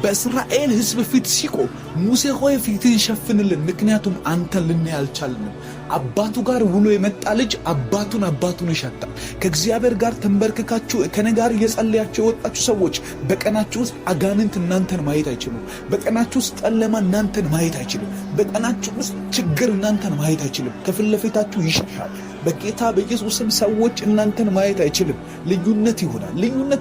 በእስራኤል ሕዝብ ፊት ሲቆም ሙሴ ሆይ ፊትህን ሸፍንልን፣ ምክንያቱም አንተን ልናይ አልቻልንም። አባቱ ጋር ውሎ የመጣ ልጅ አባቱን ይሸታል። ከእግዚአብሔር ጋር ተንበርክካችሁ ከኔ ጋር እየጸለያችሁ የወጣችሁ ሰዎች በቀናችሁ ውስጥ አጋንንት እናንተን ማየት አይችሉም። በቀናችሁ ውስጥ ጨለማ እናንተን ማየት አይችልም። በቀናችሁ ውስጥ ችግር እናንተን ማየት አይችልም። ከፊት ለፊታችሁ ይሸሻል። በጌታ በኢየሱስም ሰዎች እናንተን ማየት አይችልም። ልዩነት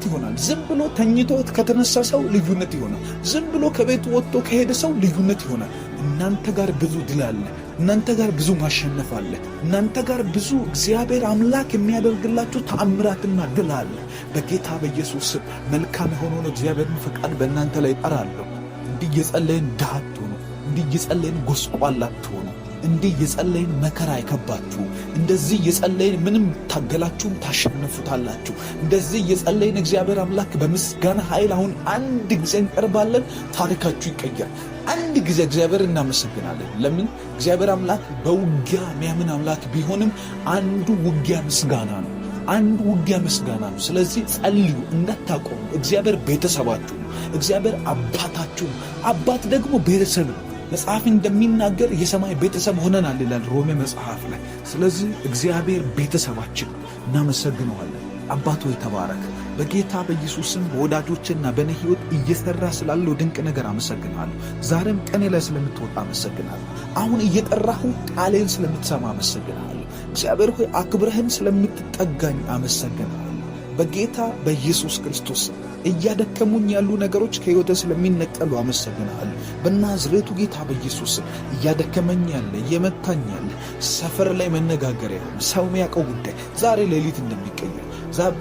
ይሆናል። ዝም ብሎ ተኝቶ ከተነሳ ሰው ልዩነት ይሆናል። ዝም ብሎ ከቤቱ ወጥቶ ከሄደ ሰው ልዩነት ይሆናል። እናንተ ጋር ብዙ ድል አለ። እናንተ ጋር ብዙ ማሸነፍ አለ። እናንተ ጋር ብዙ እግዚአብሔር አምላክ የሚያደርግላችሁ ተአምራትና ድል አለ። በጌታ በኢየሱስ መልካም የሆነውን እግዚአብሔርን ፈቃድ በእናንተ ላይ እጠራለሁ። እንዲህ እየጸለይን ድሃ አትሆኑ። እንዲህ እየጸለይን ጎስቋላ አትሆኑ። እንዲህ እየጸለይን መከራ አይከባችሁ። እንደዚህ እየጸለይን ምንም ታገላችሁም ታሸንፉታላችሁ። እንደዚህ እየጸለይን እግዚአብሔር አምላክ በምስጋና ኃይል አሁን አንድ ጊዜ እንቀርባለን። ታሪካችሁ ይቀየር። አንድ ጊዜ እግዚአብሔር እናመሰግናለን። ለምን? እግዚአብሔር አምላክ በውጊያ የሚያምን አምላክ ቢሆንም አንዱ ውጊያ ምስጋና ነው። አንዱ ውጊያ ምስጋና ነው። ስለዚህ ጸልዩ እንዳታቆሙ። እግዚአብሔር ቤተሰባችሁ ነው። እግዚአብሔር አባታችሁ ነው። አባት ደግሞ ቤተሰብ ነው። መጽሐፍ እንደሚናገር የሰማይ ቤተሰብ ሆነናል ይላል ሮሜ መጽሐፍ ላይ። ስለዚህ እግዚአብሔር ቤተሰባችን እናመሰግነዋለን። አባት ሆይ ተባረክ። በጌታ በኢየሱስ ስም በወዳጆችና በእኔ ሕይወት እየሰራ ስላለው ድንቅ ነገር አመሰግናለሁ። ዛሬም ቀኔ ላይ ስለምትወጣ አመሰግናለሁ። አሁን እየጠራሁ ቃሌን ስለምትሰማ አመሰግናለሁ። እግዚአብሔር ሆይ አክብረህን ስለምትጠጋኝ አመሰግናለሁ። በጌታ በኢየሱስ ክርስቶስ እያደከሙኝ ያሉ ነገሮች ከሕይወቴ ስለሚነቀሉ አመሰግናለሁ። በናዝሬቱ ጌታ በኢየሱስ እያደከመኝ ያለ እየመታኝ ያለ ሰፈር ላይ መነጋገሪያ የሆነ ሰው የሚያውቀው ጉዳይ ዛሬ ሌሊት እንደሚቀየር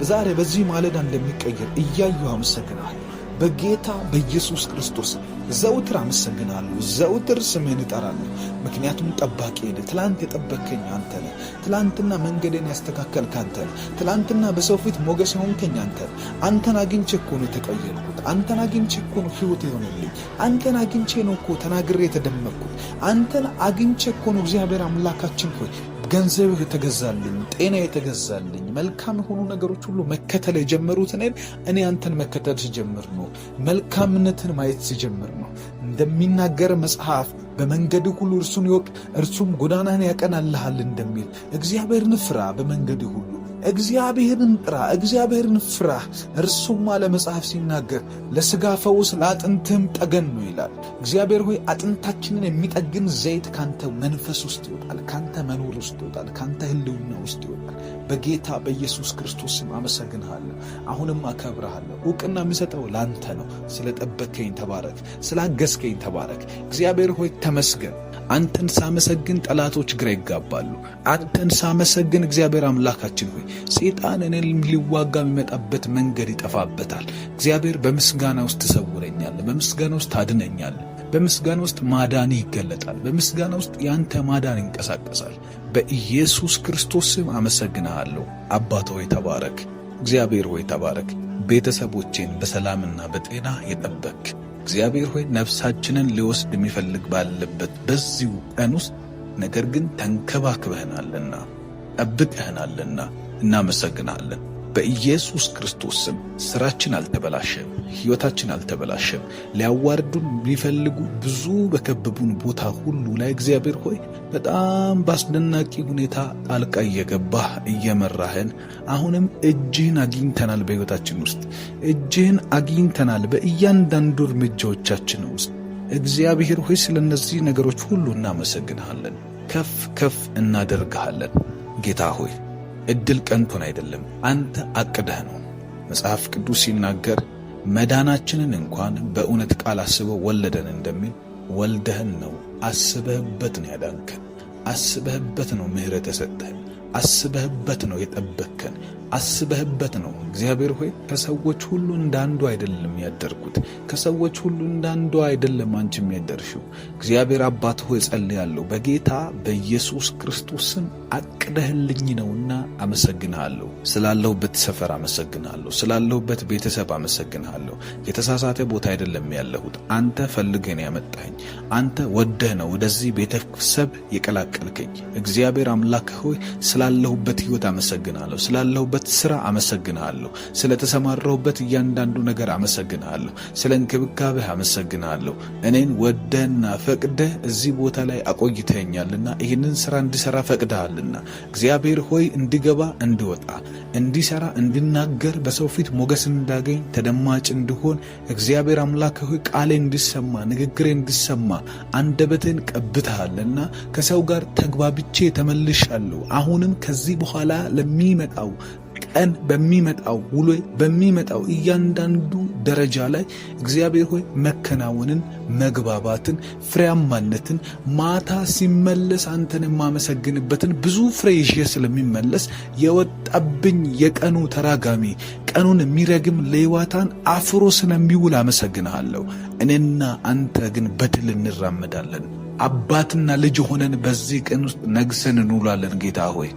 ዛሬ በዚህ ማለዳ እንደሚቀየር እያየሁ አመሰግናለሁ። በጌታ በኢየሱስ ክርስቶስ ዘውትር አመሰግናለሁ። ዘውትር ስምህን እጠራለሁ። ምክንያቱም ጠባቂ ነህ። ትላንት የጠበቅከኝ አንተ ነህ። ትላንትና መንገዴን ያስተካከልክ አንተ ነህ። ትላንትና በሰው ፊት ሞገስ የሆንከኝ አንተ ነህ። አንተን አግኝቼ እኮ ነው የተቀየርኩት። አንተን አግኝቼ እኮ ነው ሕይወት የሆነልኝ። አንተን አግኝቼ ነው እኮ ተናግሬ የተደመቅኩት። አንተን አግኝቼ እኮ ነው እግዚአብሔር አምላካችን ሆይ ገንዘብህ የተገዛልኝ፣ ጤና የተገዛልኝ፣ መልካም የሆኑ ነገሮች ሁሉ መከተል የጀመሩት እኔ አንተን መከተል ሲጀምር ነው። መልካምነትን ማየት ሲጀምር ነው። እንደሚናገር መጽሐፍ በመንገድ ሁሉ እርሱን ይወቅ እርሱም ጎዳናህን ያቀናልሃል እንደሚል እግዚአብሔርን ፍራ። በመንገድ ሁሉ እግዚአብሔርን ጥራ፣ እግዚአብሔርን ፍራ። እርሱም አለ መጽሐፍ ሲናገር ለሥጋ ፈውስ ለአጥንትም ጠገን ነው ይላል። እግዚአብሔር ሆይ አጥንታችንን የሚጠግን ዘይት ካንተ መንፈስ ውስጥ ይወጣል፣ ካንተ መኖር ውስጥ ይወጣል፣ ካንተ ህልውና ውስጥ ይወጣል። በጌታ በኢየሱስ ክርስቶስ ስም አመሰግንሃለሁ። አሁንም አከብርሃለሁ። ዕውቅና የምሰጠው ለአንተ ነው። ስለጠበከኝ ተባረክ፣ ስላገዝከኝ ተባረክ። እግዚአብሔር ሆይ ተመስገን። አንተን ሳመሰግን ጠላቶች ግራ ይጋባሉ። አንተን ሳመሰግን እግዚአብሔር አምላካችን ሆይ ሰይጣን እኔን ሊዋጋ የሚመጣበት መንገድ ይጠፋበታል። እግዚአብሔር በምስጋና ውስጥ ትሰውረኛለህ፣ በምስጋና ውስጥ ታድነኛለህ፣ በምስጋና ውስጥ ማዳን ይገለጣል፣ በምስጋና ውስጥ ያንተ ማዳን ይንቀሳቀሳል። በኢየሱስ ክርስቶስ ስም አመሰግንሃለሁ። አባት ሆይ ተባረክ። እግዚአብሔር ሆይ ተባረክ። ቤተሰቦቼን በሰላምና በጤና የጠበክ እግዚአብሔር ሆይ ነፍሳችንን ሊወስድ የሚፈልግ ባለበት በዚሁ ቀን ውስጥ ነገር ግን ተንከባክበህናልና ጠብቀህናልና እናመሰግናለን። በኢየሱስ ክርስቶስ ስም ስራችን አልተበላሸም፣ ሕይወታችን አልተበላሸም። ሊያዋርዱን ቢፈልጉ ብዙ በከበቡን ቦታ ሁሉ ላይ እግዚአብሔር ሆይ በጣም በአስደናቂ ሁኔታ ጣልቃ እየገባህ እየመራህን አሁንም እጅህን አግኝተናል። በሕይወታችን ውስጥ እጅህን አግኝተናል። በእያንዳንዱ እርምጃዎቻችን ውስጥ እግዚአብሔር ሆይ ስለ እነዚህ ነገሮች ሁሉ እናመሰግንሃለን፣ ከፍ ከፍ እናደርግሃለን። ጌታ ሆይ እድል ቀንቶን አይደለም፣ አንተ አቅደህ ነው። መጽሐፍ ቅዱስ ሲናገር መዳናችንን እንኳን በእውነት ቃል አስበው ወለደን እንደሚል ወልደህን ነው። አስበህበት ነው ያዳንከን። አስበህበት ነው ምሕረት የሰጠህን። አስበህበት ነው የጠበቅከን። አስበህበት ነው። እግዚአብሔር ሆይ ከሰዎች ሁሉ እንዳንዱ አይደለም ያደርኩት፣ ከሰዎች ሁሉ እንዳንዱ አይደለም አንቺም ያደርሽው። እግዚአብሔር አባት ሆይ ጸልያለሁ በጌታ በኢየሱስ ክርስቶስ ስም አቅደህልኝ ነውና አመሰግንሃለሁ። ስላለሁበት ሰፈር አመሰግንሃለሁ። ስላለሁበት ቤተሰብ አመሰግንሃለሁ። የተሳሳተ ቦታ አይደለም ያለሁት። አንተ ፈልገህ ነው ያመጣኸኝ። አንተ ወደህ ነው ወደዚህ ቤተሰብ የቀላቀልከኝ። እግዚአብሔር አምላክ ሆይ ስላለሁበት ሕይወት አመሰግንሃለሁ። ስላለሁበት ስራ አመሰግንሃለሁ። ስለተሰማራሁበት እያንዳንዱ ነገር አመሰግንሃለሁ። ስለ እንክብካቤህ አመሰግንሃለሁ። እኔን ወደህና ፈቅደህ እዚህ ቦታ ላይ አቆይተኛልና ይህንን ስራ እንዲሰራ ፈቅደሃልና እግዚአብሔር ሆይ እንዲገባ እንዲወጣ እንዲሰራ እንድናገር በሰው ፊት ሞገስ እንዳገኝ ተደማጭ እንድሆን እግዚአብሔር አምላክ ሆይ ቃሌ እንዲሰማ ንግግሬ እንዲሰማ አንደበቴን ቀብተሃልና ከሰው ጋር ተግባብቼ ተመልሻለሁ። አሁንም ከዚህ በኋላ ለሚመጣው ቀን በሚመጣው ውሎ በሚመጣው እያንዳንዱ ደረጃ ላይ እግዚአብሔር ሆይ መከናወንን፣ መግባባትን፣ ፍሬያማነትን ማታ ሲመለስ አንተን የማመሰግንበትን ብዙ ፍሬ ይዤ ስለሚመለስ የወጣብኝ የቀኑ ተራጋሚ ቀኑን የሚረግም ሌዋታን አፍሮ ስለሚውል አመሰግንሃለሁ። እኔና አንተ ግን በድል እንራመዳለን። አባትና ልጅ ሆነን በዚህ ቀን ውስጥ ነግሰን እንውላለን። ጌታ ሆይ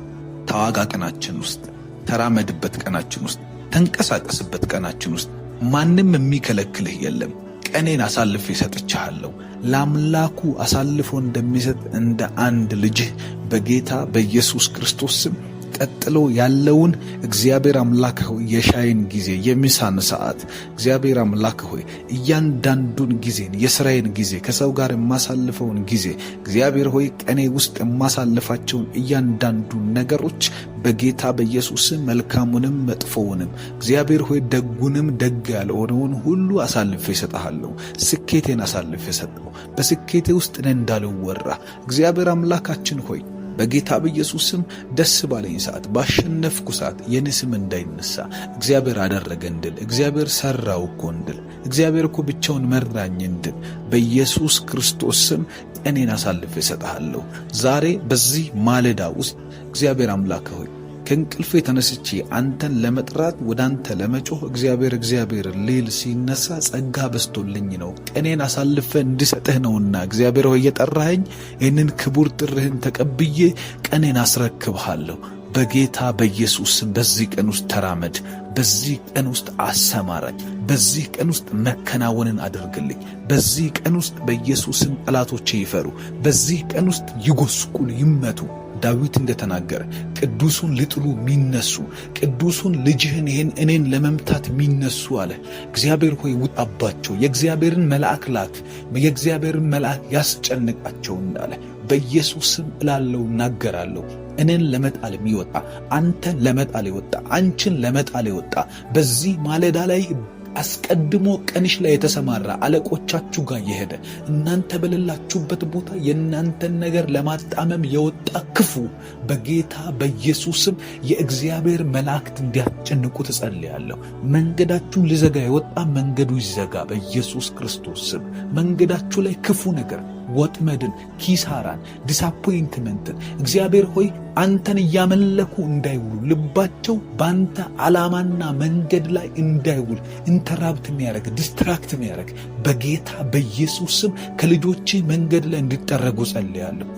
ተዋጋ ቀናችን ውስጥ፣ ተራመድበት ቀናችን ውስጥ፣ ተንቀሳቀስበት ቀናችን ውስጥ ማንም የሚከለክልህ የለም። ቀኔን አሳልፌ ሰጥቻለሁ። ለአምላኩ አሳልፎ እንደሚሰጥ እንደ አንድ ልጅህ በጌታ በኢየሱስ ክርስቶስ ስም ቀጥሎ ያለውን እግዚአብሔር አምላክ ሆይ የሻይን ጊዜ የሚሳን ሰዓት እግዚአብሔር አምላክ ሆይ እያንዳንዱን ጊዜን የሥራዬን ጊዜ ከሰው ጋር የማሳልፈውን ጊዜ እግዚአብሔር ሆይ ቀኔ ውስጥ የማሳልፋቸውን እያንዳንዱን ነገሮች በጌታ በኢየሱስ መልካሙንም መጥፎውንም እግዚአብሔር ሆይ ደጉንም ደግ ያልሆነውን ሁሉ አሳልፌ እሰጥሃለሁ። ስኬቴን አሳልፌ ሰጠው። በስኬቴ ውስጥ እኔ እንዳልወራ እግዚአብሔር አምላካችን ሆይ በጌታ በኢየሱስም ደስ ባለኝ ሰዓት ባሸነፍኩ ሰዓት የኔ ስም እንዳይነሳ እግዚአብሔር አደረገ እንድል እግዚአብሔር ሰራው እኮ እንድል እግዚአብሔር እኮ ብቻውን መራኝ እንድል በኢየሱስ ክርስቶስ ስም ቀኔን አሳልፌ እሰጥሃለሁ። ዛሬ በዚህ ማለዳ ውስጥ እግዚአብሔር አምላክ ሆይ ከእንቅልፌ ተነስቼ አንተን ለመጥራት ወደ አንተ ለመጮህ እግዚአብሔር ሌል ሲነሳ ጸጋ በስቶልኝ ነው። ቀኔን አሳልፈ እንድሰጥህ ነውና እግዚአብሔር ሆይ የጠራኸኝ ይህንን ክቡር ጥርህን ተቀብዬ ቀኔን አስረክብሃለሁ። በጌታ በኢየሱስም በዚህ ቀን ውስጥ ተራመድ። በዚህ ቀን ውስጥ አሰማራኝ። በዚህ ቀን ውስጥ መከናወንን አድርግልኝ። በዚህ ቀን ውስጥ በኢየሱስም ጠላቶቼ ይፈሩ። በዚህ ቀን ውስጥ ይጎስቁሉ፣ ይመቱ። ዳዊት እንደተናገረ ቅዱሱን ሊጥሉ የሚነሱ ቅዱሱን ልጅህን ይህን እኔን ለመምታት የሚነሱ አለ። እግዚአብሔር ሆይ ውጣባቸው፣ የእግዚአብሔርን መልአክ ላክ፣ የእግዚአብሔርን መልአክ ያስጨንቃቸው እንዳለ በኢየሱስም እላለሁ፣ እናገራለሁ። እኔን ለመጣል የሚወጣ አንተን ለመጣል የወጣ አንቺን ለመጣል የወጣ በዚህ ማለዳ ላይ አስቀድሞ ቀንሽ ላይ የተሰማራ አለቆቻችሁ ጋር የሄደ እናንተ በሌላችሁበት ቦታ የእናንተን ነገር ለማጣመም የወጣ ክፉ በጌታ በኢየሱስም የእግዚአብሔር መላእክት እንዲያስጨንቁ ትጸልያለሁ። መንገዳችሁን ሊዘጋ የወጣ መንገዱ ይዘጋ በኢየሱስ ክርስቶስ ስም። መንገዳችሁ ላይ ክፉ ነገር፣ ወጥመድን፣ ኪሳራን፣ ዲስአፖይንትመንትን እግዚአብሔር ሆይ አንተን እያመለኩ እንዳይውሉ ልባቸው በአንተ ዓላማና መንገድ ላይ እንዳይውል ኢንተራፕት የሚያደርግ ዲስትራክት የሚያደርግ በጌታ በኢየሱስ ስም ከልጆች መንገድ ላይ እንዲጠረጉ ጸልያለሁ።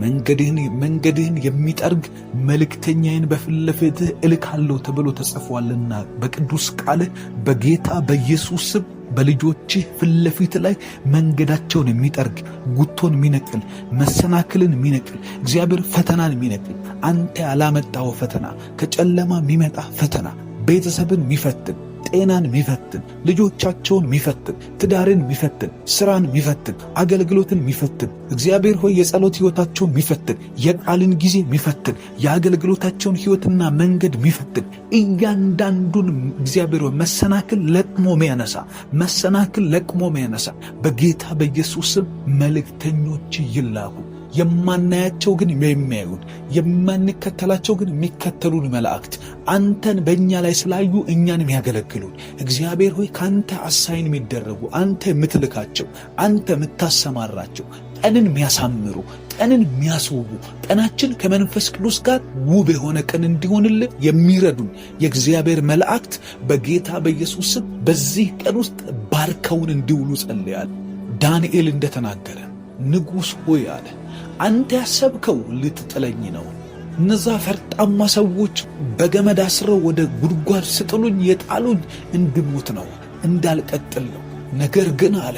መንገድህን የሚጠርግ መልእክተኛዬን በፊት ለፊትህ እልካለሁ ተብሎ ተጽፏልና በቅዱስ ቃልህ በጌታ በኢየሱስ ስም በልጆችህ ፊት ለፊት ላይ መንገዳቸውን የሚጠርግ ጉቶን የሚነቅል መሰናክልን የሚነቅል እግዚአብሔር ፈተናን የሚነቅል አንተ ያላመጣው ፈተና ከጨለማ የሚመጣ ፈተና ቤተሰብን የሚፈትን ጤናን የሚፈትን ልጆቻቸውን የሚፈትን ትዳርን የሚፈትን ስራን የሚፈትን አገልግሎትን የሚፈትን እግዚአብሔር ሆይ የጸሎት ሕይወታቸውን የሚፈትን የቃልን ጊዜ የሚፈትን የአገልግሎታቸውን ሕይወትና መንገድ የሚፈትን እያንዳንዱን እግዚአብሔር ሆይ መሰናክል ለቅሞ ሚያነሳ በጌታ በኢየሱስ ስም መልእክተኞች ይላኩ። የማናያቸው ግን የሚያዩን፣ የማንከተላቸው ግን የሚከተሉን መላእክት አንተን በእኛ ላይ ስላዩ እኛን የሚያገለግሉን እግዚአብሔር ሆይ ከአንተ አሳይን የሚደረጉ አንተ የምትልካቸው አንተ የምታሰማራቸው ቀንን የሚያሳምሩ ቀንን የሚያስውቡ ቀናችን ከመንፈስ ቅዱስ ጋር ውብ የሆነ ቀን እንዲሆንልን የሚረዱን የእግዚአብሔር መላእክት በጌታ በኢየሱስ ስም በዚህ ቀን ውስጥ ባርከውን እንዲውሉ ጸልያል። ዳንኤል እንደተናገረ ንጉሥ ሆይ አለ አንተ ያሰብከው ልትጥለኝ ነው። እነዛ ፈርጣማ ሰዎች በገመድ አስረው ወደ ጉድጓድ ስጥሉኝ የጣሉኝ እንድሞት ነው፣ እንዳልቀጥል ነው። ነገር ግን አለ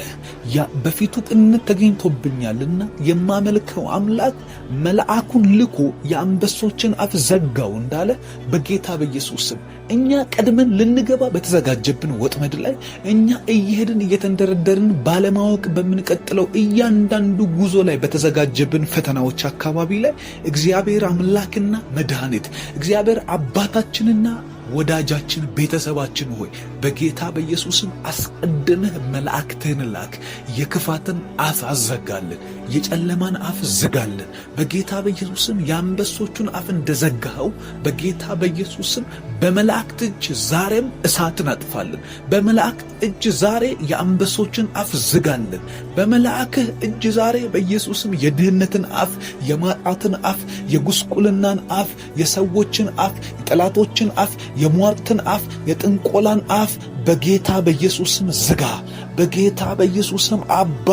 በፊቱ ቅንነት ተገኝቶብኛልና የማመልከው አምላክ መልአኩን ልኮ የአንበሶችን አፍ ዘጋው እንዳለ በጌታ በኢየሱስ ስም እኛ ቀድመን ልንገባ በተዘጋጀብን ወጥመድ ላይ እኛ እየሄድን እየተንደረደርን ባለማወቅ በምንቀጥለው እያንዳንዱ ጉዞ ላይ በተዘጋጀብን ፈተናዎች አካባቢ ላይ እግዚአብሔር አምላክና መድኃኒት እግዚአብሔር አባታችንና ወዳጃችን ቤተሰባችን ሆይ በጌታ በኢየሱስም አስቀድመህ መላእክትህን ላክ። የክፋትን አፍ አዘጋልን፣ የጨለማን አፍ ዝጋልን። በጌታ በኢየሱስም የአንበሶቹን አፍ እንደዘጋኸው በጌታ በኢየሱስም በመላእክት እጅ ዛሬም እሳትን አጥፋልን። በመላእክት እጅ ዛሬ የአንበሶችን አፍ ዝጋልን። በመላእክህ እጅ ዛሬ በኢየሱስም የድህነትን አፍ፣ የማጣትን አፍ፣ የጉስቁልናን አፍ፣ የሰዎችን አፍ፣ የጠላቶችን አፍ፣ የሟርትን አፍ፣ የጥንቆላን አፍ በጌታ በኢየሱስም ዝጋ። በጌታ በኢየሱስም አባ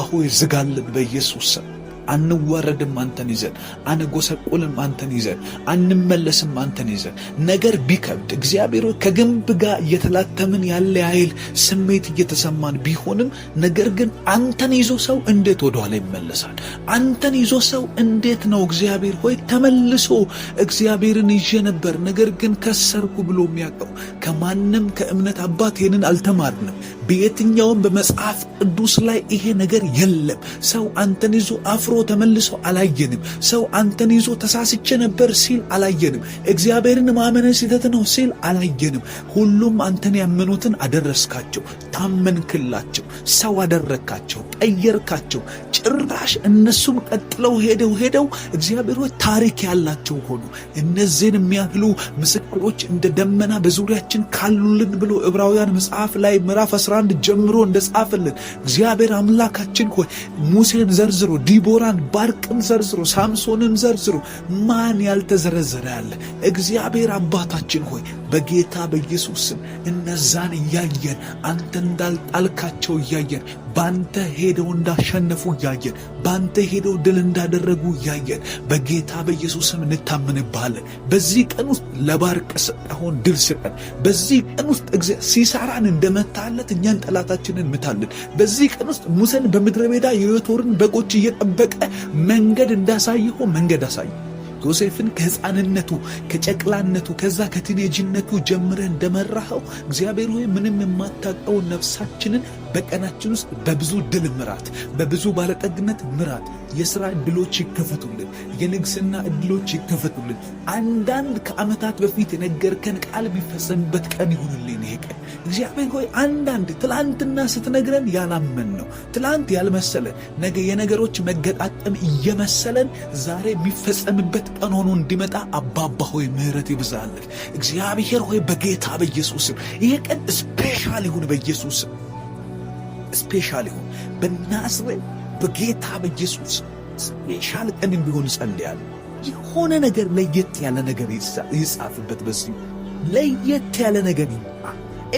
ሆይ ዝጋልን። በኢየሱስም አንዋረድም አንተን ይዘን፣ አንጎሰቁልም አንተን ይዘን፣ አንመለስም አንተን ይዘን። ነገር ቢከብድ እግዚአብሔር ከግንብ ጋር እየተላተምን ያለ ያህል ስሜት እየተሰማን ቢሆንም ነገር ግን አንተን ይዞ ሰው እንዴት ወደኋላ ይመለሳል? አንተን ይዞ ሰው እንዴት ነው እግዚአብሔር ሆይ ተመልሶ እግዚአብሔርን ይዤ ነበር ነገር ግን ከሰርኩ ብሎ የሚያውቀው? ከማንም ከእምነት አባት ይህንን አልተማርንም። በየትኛውም በመጽሐፍ ቅዱስ ላይ ይሄ ነገር የለም። ሰው አንተን ይዞ አፍሮ ተመልሶ አላየንም። ሰው አንተን ይዞ ተሳስቼ ነበር ሲል አላየንም። እግዚአብሔርን ማመን ስህተት ነው ሲል አላየንም። ሁሉም አንተን ያመኑትን አደረስካቸው፣ ታመንክላቸው፣ ሰው አደረካቸው፣ ቀየርካቸው። ጭራሽ እነሱም ቀጥለው ሄደው እግዚአብሔር ሆይ ታሪክ ያላቸው ሆኑ። እነዚህን የሚያህሉ ምስክሮች እንደ ደመና በዙሪያችን ካሉልን ብሎ ዕብራውያን መጽሐፍ ላይ ምዕራፍ 11 ጀምሮ እንደጻፈልን እግዚአብሔር አምላካችን ሆይ ሙሴን ዘርዝሮ፣ ዲቦራን፣ ባርቅን ዘርዝሮ፣ ሳምሶንን ዘርዝሮ ማን ያልተዘረዘረ ያለ? እግዚአብሔር አባታችን ሆይ በጌታ በኢየሱስ ስም እነዛን እያየን አንተ እንዳልጣልካቸው እያየን ባንተ ሄደው እንዳሸነፉ እያየን ባንተ ሄደው ድል እንዳደረጉ እያየን በጌታ በኢየሱስ ስም እንታመንብሃለን። በዚህ ቀን ውስጥ ለባርቅ ሰጠኸውን ድል ስጠን። በዚህ ቀን ውስጥ ሲሳራን እንደመታለት እኛን ጠላታችንን ምታልን። በዚህ ቀን ውስጥ ሙሴን በምድረ በዳ የዮቶርን በጎች እየጠበቀ መንገድ እንዳሳየኸው መንገድ አሳየ። ዮሴፍን ከሕፃንነቱ ከጨቅላነቱ ከዛ ከቲኔጅነቱ ጀምረህ እንደመራኸው እግዚአብሔር ሆይ ምንም የማታውቀው ነፍሳችንን በቀናችን ውስጥ በብዙ ድል ምራት፣ በብዙ ባለጠግነት ምራት። የሥራ ዕድሎች ይከፈቱልን፣ የንግሥና ዕድሎች ይከፈቱልን። አንዳንድ ከዓመታት በፊት የነገርከን ቃል የሚፈጸምበት ቀን ይሁንልን ይሄ ቀን። እግዚአብሔር ሆይ አንዳንድ ትላንትና ስትነግረን ያላመን ነው ትላንት ያልመሰለን ነገ የነገሮች መገጣጠም እየመሰለን ዛሬ የሚፈጸምበት ቀን ሆኖ እንዲመጣ አባባ ሆይ ምሕረት ይብዛልን። እግዚአብሔር ሆይ በጌታ በኢየሱስም ይሄ ቀን ስፔሻል ይሁን፣ በኢየሱስም ስፔሻል ይሁን። በናዝሬት በጌታ በኢየሱስ ስፔሻል ቀን እንዲሆን ጸልያለሁ። የሆነ ነገር ለየት ያለ ነገር ይጻፍበት፣ በዚህ ለየት ያለ ነገር ይምጣ።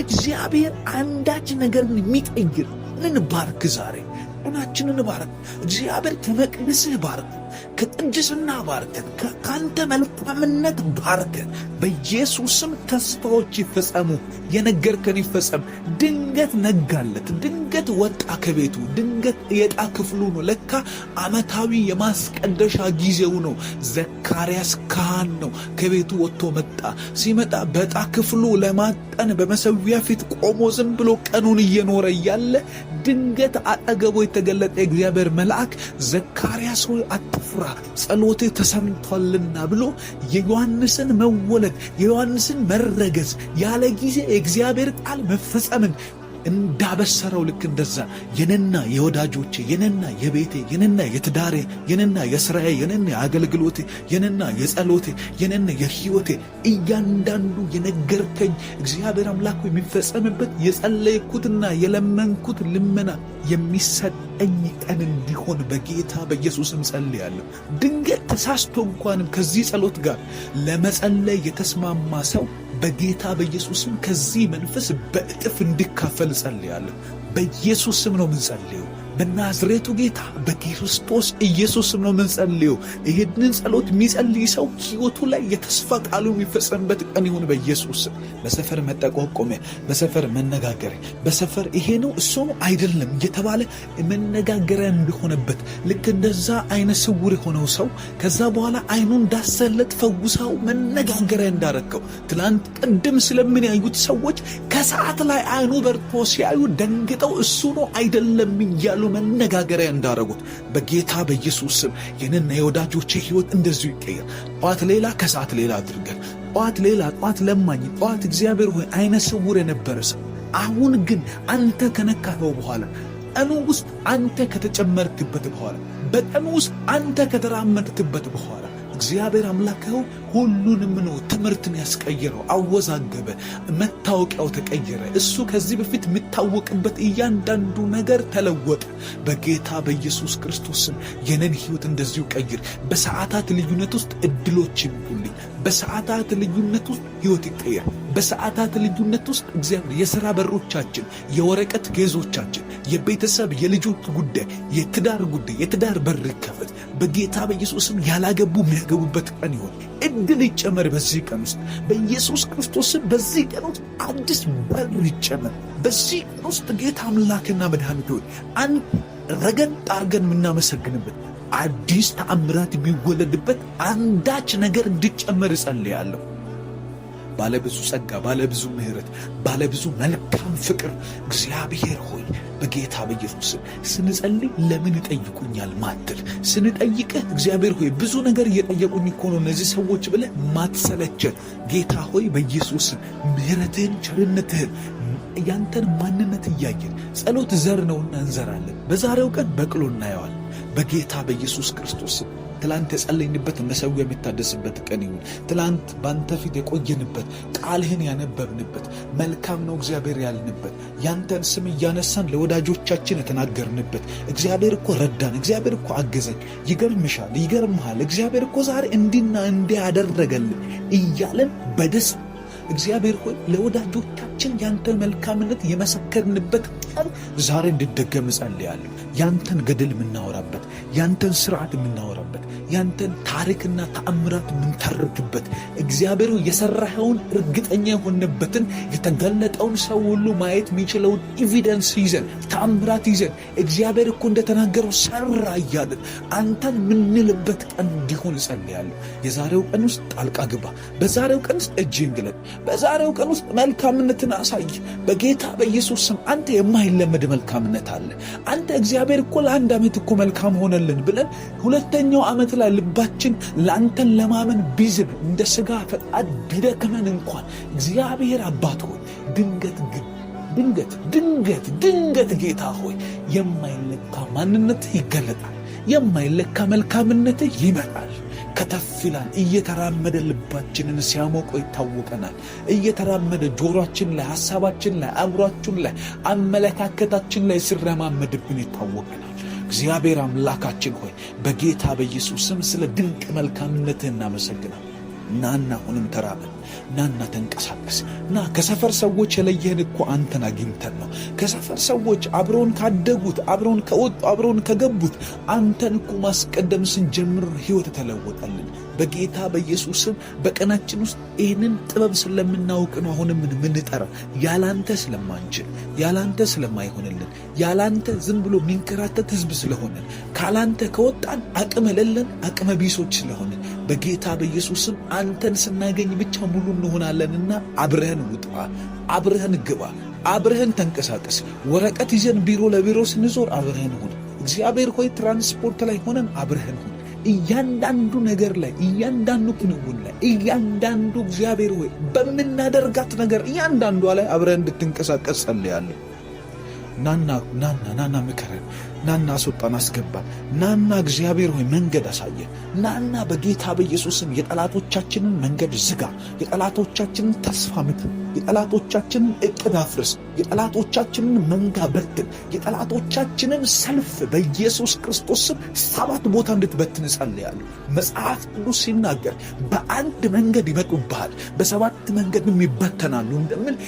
እግዚአብሔር አንዳች ነገርን የሚቀይር እንባርክ። ዛሬ ቀናችንን ባርክ እግዚአብሔር። ከመቅደስህ ባርክ፣ ከቅድስና ባርከን፣ ከአንተ መልካምነት ባርከን። በኢየሱስም ተስፋዎች ይፈጸሙ፣ የነገርከን ይፈጸም። ድንገት ነጋለት፣ ድንገት ወጣ ከቤቱ፣ ድንገት የዕጣ ክፍሉ ነው። ለካ ዓመታዊ የማስቀደሻ ጊዜው ነው። ዘካርያስ ካህን ነው። ከቤቱ ወጥቶ መጣ። ሲመጣ በዕጣ ክፍሉ ለማጠን በመሠዊያ ፊት ቆሞ ዝም ብሎ ቀኑን እየኖረ እያለ ድንገት አጠገቡ የተገለጠ የእግዚአብሔር መልአክ ዘካርያስ ሆይ አትፍራ፣ ጸሎትህ ተሰምቷልና ብሎ የዮሐንስን መወለድ የዮሐንስን መረገዝ ያለ ጊዜ የእግዚአብሔር ቃል መፈጸምን እንዳበሰረው ልክ እንደዛ የነና የወዳጆቼ የነና የቤቴ የነና የትዳሬ የነና የሥራዬ የነና የአገልግሎቴ የነና የጸሎቴ የነና የሕይወቴ እያንዳንዱ የነገርከኝ እግዚአብሔር አምላክ የሚፈጸምበት የጸለይኩትና የለመንኩት ልመና የሚሰጠኝ ቀን እንዲሆን በጌታ በኢየሱስም ጸልያለሁ። ድንገት ተሳስቶ እንኳንም ከዚህ ጸሎት ጋር ለመጸለይ የተስማማ ሰው በጌታ በኢየሱስም ከዚህ መንፈስ በእጥፍ እንዲካፈል ጸልያለሁ። በኢየሱስ ስም ነው የምንጸልየው። በናዝሬቱ ጌታ በክርስቶስ ኢየሱስ ስም ነው የምንጸልየው። ይህንን ጸሎት የሚጸልይ ሰው ሕይወቱ ላይ የተስፋ ቃሉ የሚፈጸምበት ቀን ይሁን በኢየሱስ ስም። በሰፈር መጠቋቆሚያ፣ በሰፈር መነጋገሪያ፣ በሰፈር ይሄ ነው እሱ ነው አይደለም እየተባለ መነጋገሪያ እንደሆነበት ልክ እንደዛ አይነ ስውር የሆነው ሰው ከዛ በኋላ አይኑን እንዳሰለት ፈውሳው መነጋገሪያ እንዳረከው ትላንት ቅድም ስለምን ያዩት ሰዎች ከሰዓት ላይ አይኑ በርቶ ሲያዩ ደንግጠው እሱ ነው አይደለም እያሉ መነጋገሪያ እንዳረጉት በጌታ በኢየሱስ ስም የኔና የወዳጆቼ ሕይወት እንደዚሁ ይቀየር። ጠዋት ሌላ ከሰዓት ሌላ አድርገን፣ ጠዋት ሌላ፣ ጠዋት ለማኝ፣ ጠዋት እግዚአብሔር ሆይ አይነ ስውር የነበረ ሰው አሁን ግን አንተ ከነካኸው በኋላ ቀኑ ውስጥ አንተ ከተጨመርክበት በኋላ በቀኑ ውስጥ አንተ ከተራመድክበት በኋላ እግዚአብሔር አምላክው ሁሉንም ነው ትምህርትን ያስቀየረው፣ አወዛገበ፣ መታወቂያው ተቀየረ። እሱ ከዚህ በፊት የሚታወቅበት እያንዳንዱ ነገር ተለወጠ። በጌታ በኢየሱስ ክርስቶስም የነን ሕይወት እንደዚሁ ቀይር። በሰዓታት ልዩነት ውስጥ እድሎች ይምጡልኝ። በሰዓታት ልዩነት ውስጥ ሕይወት ይቀየር። በሰዓታት ልዩነት ውስጥ እግዚአብሔር የሥራ በሮቻችን፣ የወረቀት ጌዞቻችን፣ የቤተሰብ የልጆች ጉዳይ፣ የትዳር ጉዳይ፣ የትዳር በር ይከፈት። በጌታ በኢየሱስም ያላገቡ የሚያገቡበት ቀን ይሁን። እድል ይጨመር በዚህ ቀን ውስጥ በኢየሱስ ክርስቶስም። በዚህ ቀን ውስጥ አዲስ በር ይጨመር በዚህ ቀን ውስጥ ጌታ አምላክና መድኃኒት ሆይ ረገጥ አርገን የምናመሰግንበት አዲስ ተአምራት የሚወለድበት አንዳች ነገር እንዲጨመር እጸልያለሁ። ባለብዙ ጸጋ፣ ባለብዙ ምሕረት፣ ባለብዙ መልካም ፍቅር እግዚአብሔር ሆይ በጌታ በኢየሱስ ስንጸልይ ለምን ይጠይቁኛል ማትል ስንጠይቅህ እግዚአብሔር ሆይ ብዙ ነገር እየጠየቁኝ እኮ ነው እነዚህ ሰዎች ብለህ ማትሰለቸን ጌታ ሆይ በኢየሱስ ምሕረትህን፣ ቸርነትህን፣ ያንተን ማንነት እያየን ጸሎት ዘር ነውና እንዘራለን። በዛሬው ቀን በቅሎ እናየዋል በጌታ በኢየሱስ ክርስቶስ። ትላንት የጸለይንበት መሠዊያ የሚታደስበት ቀን ይሁን። ትላንት ባንተ ፊት የቆየንበት ቃልህን ያነበብንበት መልካም ነው እግዚአብሔር ያልንበት ያንተን ስም እያነሳን ለወዳጆቻችን የተናገርንበት እግዚአብሔር እኮ ረዳን፣ እግዚአብሔር እኮ አገዘኝ፣ ይገርምሻል፣ ይገርምሃል፣ እግዚአብሔር እኮ ዛሬ እንዲና እንዲህ ያደረገልን እያለን በደስታ እግዚአብሔር ሆይ ለወዳጆቻችን ያንተ መልካምነት የመሰከርንበት ቀን ዛሬ እንዲደገም እጸልያለሁ። ያንተን ገድል የምናወራበት፣ ያንተን ስርዓት የምናወራበት፣ ያንተን ታሪክና ተአምራት የምንተርክበት እግዚአብሔር የሰራኸውን እርግጠኛ የሆነበትን የተገለጠውን ሰው ሁሉ ማየት የሚችለውን ኤቪደንስ ይዘን ተአምራት ይዘን እግዚአብሔር እኮ እንደተናገረው ሰራ እያለን አንተን የምንልበት ቀን እንዲሆን እጸልያለሁ። የዛሬው ቀን ውስጥ ጣልቃ ግባ። በዛሬው ቀን ውስጥ እጅህን ግለጥ። በዛሬው ቀን ውስጥ መልካምነትን አሳይ በጌታ በኢየሱስ ስም። አንተ የማይለመድ መልካምነት አለ። አንተ እግዚአብሔር እኮ ለአንድ ዓመት እኮ መልካም ሆነልን ብለን ሁለተኛው ዓመት ላይ ልባችን ለአንተን ለማመን ቢዝብ እንደ ሥጋ ፈቃድ ቢደክመን እንኳን እግዚአብሔር አባት ሆይ ድንገት ጌታ ሆይ የማይለካ ማንነትህ ይገለጣል። የማይለካ መልካምነትህ ይመጣል። ከተፍ ይላል። እየተራመደ ልባችንን ሲያሞቀው ይታወቀናል። እየተራመደ ጆሮአችን ላይ፣ ሐሳባችን ላይ፣ አእምሮአችን ላይ፣ አመለካከታችን ላይ ሲረማመድብን ይታወቀናል። እግዚአብሔር አምላካችን ሆይ በጌታ በኢየሱስ ስም ስለ ድንቅ መልካምነትህ እናመሰግናለን። ናና አሁንም ተራመድ፣ ናና ተንቀሳቀስ። ና ከሰፈር ሰዎች የለየህን እኮ አንተን አግኝተን ነው። ከሰፈር ሰዎች አብረውን ካደጉት፣ አብረውን ከወጡ፣ አብረውን ከገቡት አንተን እኮ ማስቀደም ስንጀምር ሕይወት ተለወጠልን። በጌታ በኢየሱስ ስም በቀናችን ውስጥ ይህንን ጥበብ ስለምናውቅ ነው አሁንም ምንጠራ። ያላንተ ስለማንችል፣ ያላንተ ስለማይሆንልን፣ ያላንተ ዝም ብሎ የሚንከራተት ሕዝብ ስለሆነን፣ ካላንተ ከወጣን አቅም የሌለን አቅመ ቢሶች ስለሆነን በጌታ በኢየሱስ ስም አንተን ስናገኝ ብቻ ሙሉ እንሆናለንና አብረህን ውጣ፣ አብረህን ግባ፣ አብረህን ተንቀሳቀስ። ወረቀት ይዘን ቢሮ ለቢሮ ስንዞር አብረህን ሁን። እግዚአብሔር ሆይ ትራንስፖርት ላይ ሆነን አብረህን ሁን። እያንዳንዱ ነገር ላይ፣ እያንዳንዱ ክንውን ላይ፣ እያንዳንዱ እግዚአብሔር ሆይ በምናደርጋት ነገር እያንዳንዷ ላይ አብረህን እንድትንቀሳቀስ ጸልያለሁ። ናና ምከረን፣ ናና አስወጣን፣ አስገባን። ናና እግዚአብሔር ሆይ መንገድ አሳየን። ናና በጌታ በኢየሱስም የጠላቶቻችንን መንገድ ዝጋ። የጠላቶቻችንን ተስፋ ምት፣ የጠላቶቻችንን ዕቅድ አፍርስ። የጠላቶቻችንን መንጋ በትን። የጠላቶቻችንን ሰልፍ በኢየሱስ ክርስቶስ ስም 7 ቦታ እንድትበትን እጸልያለሁ። መጽሐፍ ቅዱስ ሲናገር በአንድ መንገድ ይመጡብሃል፣ በ7 መንገድም ይበተናሉ እንደሚል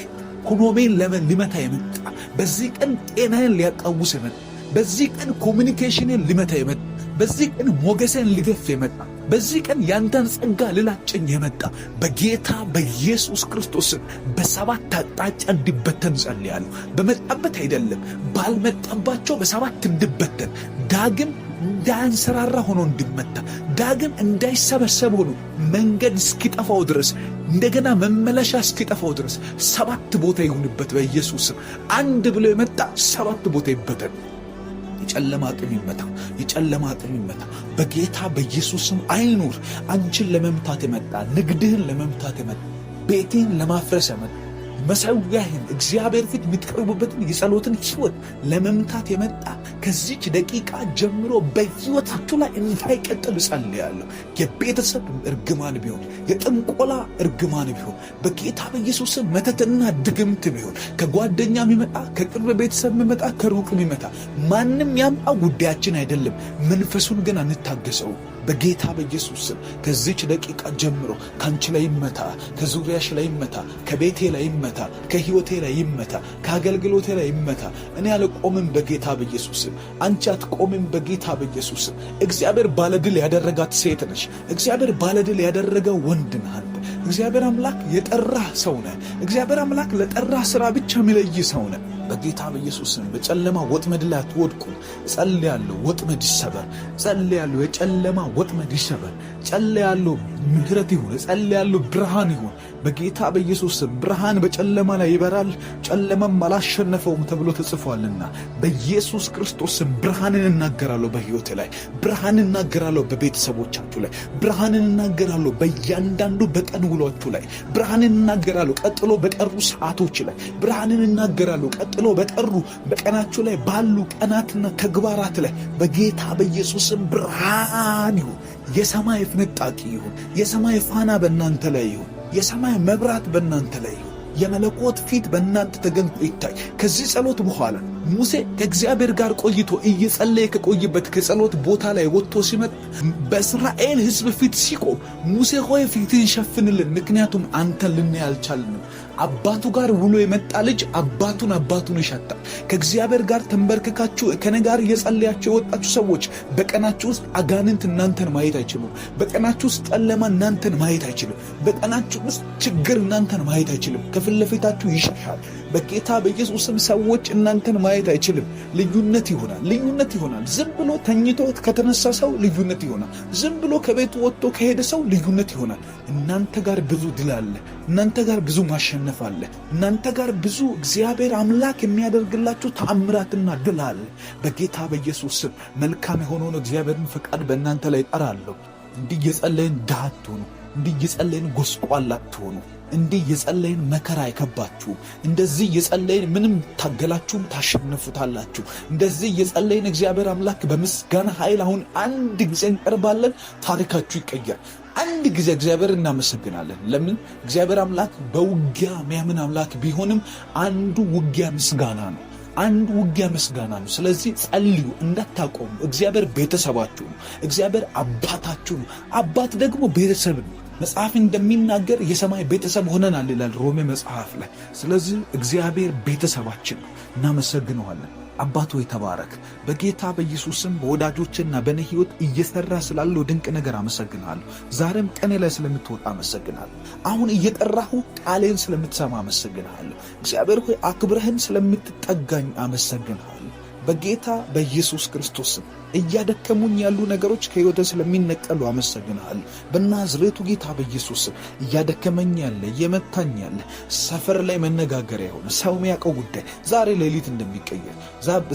ኢኮኖሚን ሊመታ የመጣ በዚህ ቀን ጤናዬን ሊያቃውስ የመጣ በዚህ ቀን ኮሚኒኬሽንን ሊመታ የመጣ በዚህ ቀን ሞገሴን ሊገፍ የመጣ በዚህ ቀን ያንተን ጸጋ ልላጨኝ የመጣ በጌታ በኢየሱስ ክርስቶስ በ7 አቅጣጫ እንዲበተን ጸልያለሁ። በመጣበት አይደለም ባልመጣባቸው በ7 እንዲበተን ዳግም እንዳያንሰራራ ሆኖ እንዲመታ ዳግም እንዳይሰበሰብ ሆኖ መንገድ እስኪጠፋው ድረስ እንደገና መመለሻ እስኪጠፋው ድረስ 7 ቦታ ይሁንበት በኢየሱስ ስም። አንድ ብሎ የመጣ 7 ቦታ ይበተን። የጨለማ አቅም ይመታ፣ የጨለማ አቅም ይመታ በጌታ በኢየሱስ ስም። አይኑር። አንቺን ለመምታት የመጣ ንግድህን ለመምታት የመጣ ቤትህን ለማፍረስ የመጣ መሠዊያህን እግዚአብሔር ፊት የምትቀርቡበትን የጸሎትን ሕይወት ለመምታት የመጣ ከዚች ደቂቃ ጀምሮ በሕይወታችሁ ላይ እንዳይቀጥል እጸልያለሁ። የቤተሰብ እርግማን ቢሆን፣ የጥንቆላ እርግማን ቢሆን በጌታ በኢየሱስ ስም መተትና ድግምት ቢሆን ከጓደኛ የሚመጣ ከቅርብ ቤተሰብ የሚመጣ ከሩቅ የሚመጣ ማንም ያምጣ ጉዳያችን አይደለም። መንፈሱን ግን አንታገሰው። በጌታ በኢየሱስ ስም ከዚች ደቂቃ ጀምሮ ካንቺ ላይ ይመታ፣ ከዙሪያሽ ላይ ይመታ፣ ከቤቴ ላይ ይመታ፣ ከህይወቴ ላይ ይመታ፣ ከአገልግሎቴ ላይ ይመታ። እኔ አልቆምም በጌታ በኢየሱስም። አንቺ አትቆምም በጌታ በኢየሱስም። እግዚአብሔር ባለድል ያደረጋት ሴት ነሽ። እግዚአብሔር ባለድል ያደረገው ወንድ ነህ አንተ። እግዚአብሔር አምላክ የጠራህ ሰው ነህ። እግዚአብሔር አምላክ ለጠራህ ሥራ ብቻ የሚለይ ሰው ነህ። በጌታ በኢየሱስም በጨለማ ወጥመድ ላይ አትወድቁም። ጸልያለሁ፣ ወጥመድ ይሰበር። ጸልያለሁ፣ የጨለማ ወጥመድ ይሰበር። ጸልያለሁ፣ ምሕረት ይሁን። ጸልያለሁ፣ ብርሃን ይሁን። በጌታ በኢየሱስም ብርሃን በጨለማ ላይ ይበራል፣ ጨለማም አላሸነፈውም ተብሎ ተጽፏልና በኢየሱስ ክርስቶስም ብርሃንን እናገራለሁ። በሕይወቴ ላይ ብርሃንን እናገራለሁ። በቤተሰቦቻችሁ ላይ ብርሃንን እናገራለሁ። በእያንዳንዱ በቀን ውሏችሁ ላይ ብርሃንን እናገራለሁ። ቀጥሎ በቀሩ ሰዓቶች ላይ ብርሃንን እናገራለሁ። ቀጥሎ በቀሩ በቀናችሁ ላይ ባሉ ቀናትና ተግባራት ላይ በጌታ በኢየሱስም ብርሃን ይሁን። የሰማይ ፍንጣቂ ይሁን። የሰማይ ፋና በእናንተ ላይ ይሁን። የሰማይ መብራት በእናንተ ላይ ይሁን። የመለኮት ፊት በእናንተ ተገልጦ ይታይ። ከዚህ ጸሎት በኋላ ሙሴ ከእግዚአብሔር ጋር ቆይቶ እየጸለየ ከቆይበት ከጸሎት ቦታ ላይ ወጥቶ ሲመጣ በእስራኤል ሕዝብ ፊት ሲቆም ሙሴ ሆይ ፊትን ሸፍንልን፣ ምክንያቱም አንተን ልናይ አልቻልንም። አባቱ ጋር ውሎ የመጣ ልጅ አባቱን ይሸታል። ከእግዚአብሔር ጋር ተንበርክካችሁ ከኔ ጋር እየጸለያችሁ የወጣችሁ ሰዎች በቀናችሁ ውስጥ አጋንንት እናንተን ማየት አይችሉም። በቀናችሁ ውስጥ ጨለማ እናንተን ማየት አይችልም። በቀናችሁ ውስጥ ችግር እናንተን ማየት አይችልም። ከፊት ለፊታችሁ ይሸሻል። በጌታ በኢየሱስም ሰዎች እናንተን ማየት አይችልም። ልዩነት ይሆናል። ዝም ብሎ ተኝቶ ከተነሳ ሰው ልዩነት ይሆናል። ዝም ብሎ ከቤቱ ወጥቶ ከሄደ ሰው ልዩነት ይሆናል። እናንተ ጋር ብዙ ድል አለ። እናንተ ጋር ብዙ ማሸነፍ አለ። እናንተ ጋር ብዙ እግዚአብሔር አምላክ የሚያደርግላችሁ ተአምራትና ድል አለ። በጌታ በኢየሱስም መልካም የሆነውን እግዚአብሔርን ፈቃድ በእናንተ ላይ እጠራለሁ። እንዲህ እየጸለይን ድሃ አትሆኑ። እንዲህ እየጸለይን ጎስቋላ አትሆኑ። እንዲህ እየጸለይን መከራ አይከባችሁ። እንደዚህ እየጸለይን ምንም ታገላችሁም ታሸንፉታላችሁ። እንደዚህ እየጸለይን እግዚአብሔር አምላክ በምስጋና ኃይል አሁን አንድ ጊዜ እንቀርባለን። ታሪካችሁ ይቀየር። አንድ ጊዜ እግዚአብሔር እናመሰግናለን። ለምን? እግዚአብሔር አምላክ በውጊያ የሚያምን አምላክ ቢሆንም አንዱ ውጊያ ምስጋና ነው። አንዱ ውጊያ ምስጋና ነው። ስለዚህ ጸልዩ እንዳታቆሙ። እግዚአብሔር ቤተሰባችሁ ነው። እግዚአብሔር አባታችሁ ነው። አባት ደግሞ ቤተሰብ ነው። መጽሐፍ እንደሚናገር የሰማይ ቤተሰብ ሆነናል ይላል ሮሜ መጽሐፍ ላይ። ስለዚህ እግዚአብሔር ቤተሰባችን ነው። እናመሰግነዋለን። አባቶ የተባረክ። በጌታ በኢየሱስም በወዳጆችና በእኔ ሕይወት እየሰራ ስላለው ድንቅ ነገር አመሰግናለሁ። ዛሬም ቀኔ ላይ ስለምትወጣ አመሰግናለሁ። አሁን እየጠራሁ ቃሌን ስለምትሰማ አመሰግናለሁ። እግዚአብሔር ሆይ አክብረህን ስለምትጠጋኝ አመሰግናለሁ። በጌታ በኢየሱስ ክርስቶስም እያደከሙኝ ያሉ ነገሮች ከሕይወቴ ስለሚነቀሉ አመሰግናለሁ። በናዝሬቱ ጌታ በኢየሱስም እያደከመኝ ያለ እየመታኝ ያለ ሰፈር ላይ መነጋገሪያ የሆነ ሰው የሚያውቀው ጉዳይ ዛሬ ሌሊት እንደሚቀየር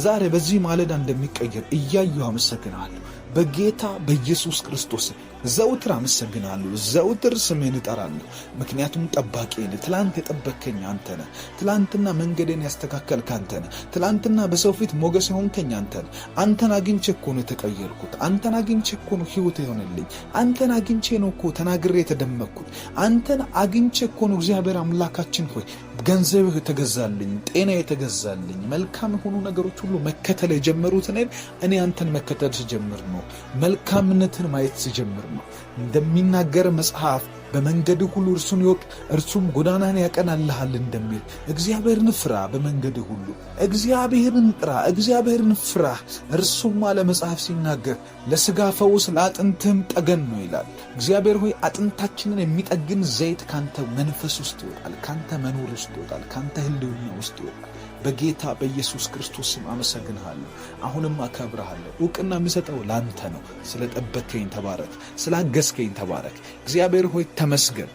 ዛሬ በዚህ ማለዳ እንደሚቀየር እያየሁ አመሰግናለሁ። በጌታ በኢየሱስ ክርስቶስ ዘውትር አመሰግናለሁ። ዘውትር ስሜን እጠራለሁ። ምክንያቱም ጠባቂ ነህ። ትላንት የጠበከኝ አንተ ነህ። ትላንትና መንገዴን ያስተካከልክ አንተ ነህ። ትላንትና በሰው ፊት ሞገስ የሆንከኝ አንተ ነህ። አንተን አግኝቼ እኮ ነው የተቀየርኩት። አንተን አግኝቼ እኮ ነው ሕይወት የሆነልኝ። አንተን አግኝቼ ነው እኮ ተናግሬ የተደመቅኩት። አንተን አግኝቼ እኮ ነው እግዚአብሔር አምላካችን ሆይ ገንዘብህ የተገዛልኝ፣ ጤና የተገዛልኝ፣ መልካም የሆኑ ነገሮች ሁሉ መከተል የጀመሩት እኔ አንተን መከተል ስጀምር ነው። መልካምነትን ማየት ስጀምር ነው። እንደሚናገር መጽሐፍ በመንገድ ሁሉ እርሱን ይወቅ እርሱም ጎዳናን ያቀናልሃል እንደሚል እግዚአብሔርን ፍራ። በመንገድ ሁሉ እግዚአብሔርን ጥራ፣ እግዚአብሔርን ፍራ። እርሱም አለ መጽሐፍ ሲናገር ለሥጋ ፈውስ ለአጥንትም ጠገን ነው ይላል። እግዚአብሔር ሆይ አጥንታችንን የሚጠግን ዘይት ካንተ መንፈስ ውስጥ ይወጣል፣ ካንተ መኖር ውስጥ ይወጣል፣ ካንተ ህልውና ውስጥ ይወጣል። በጌታ በኢየሱስ ክርስቶስ ስም አመሰግንሃለሁ። አሁንም አከብርሃለሁ። ዕውቅና የምሰጠው ላንተ ነው። ስለጠበከኝ ተባረክ፣ ስላገዝከኝ ተባረክ። እግዚአብሔር ሆይ ተመስገን።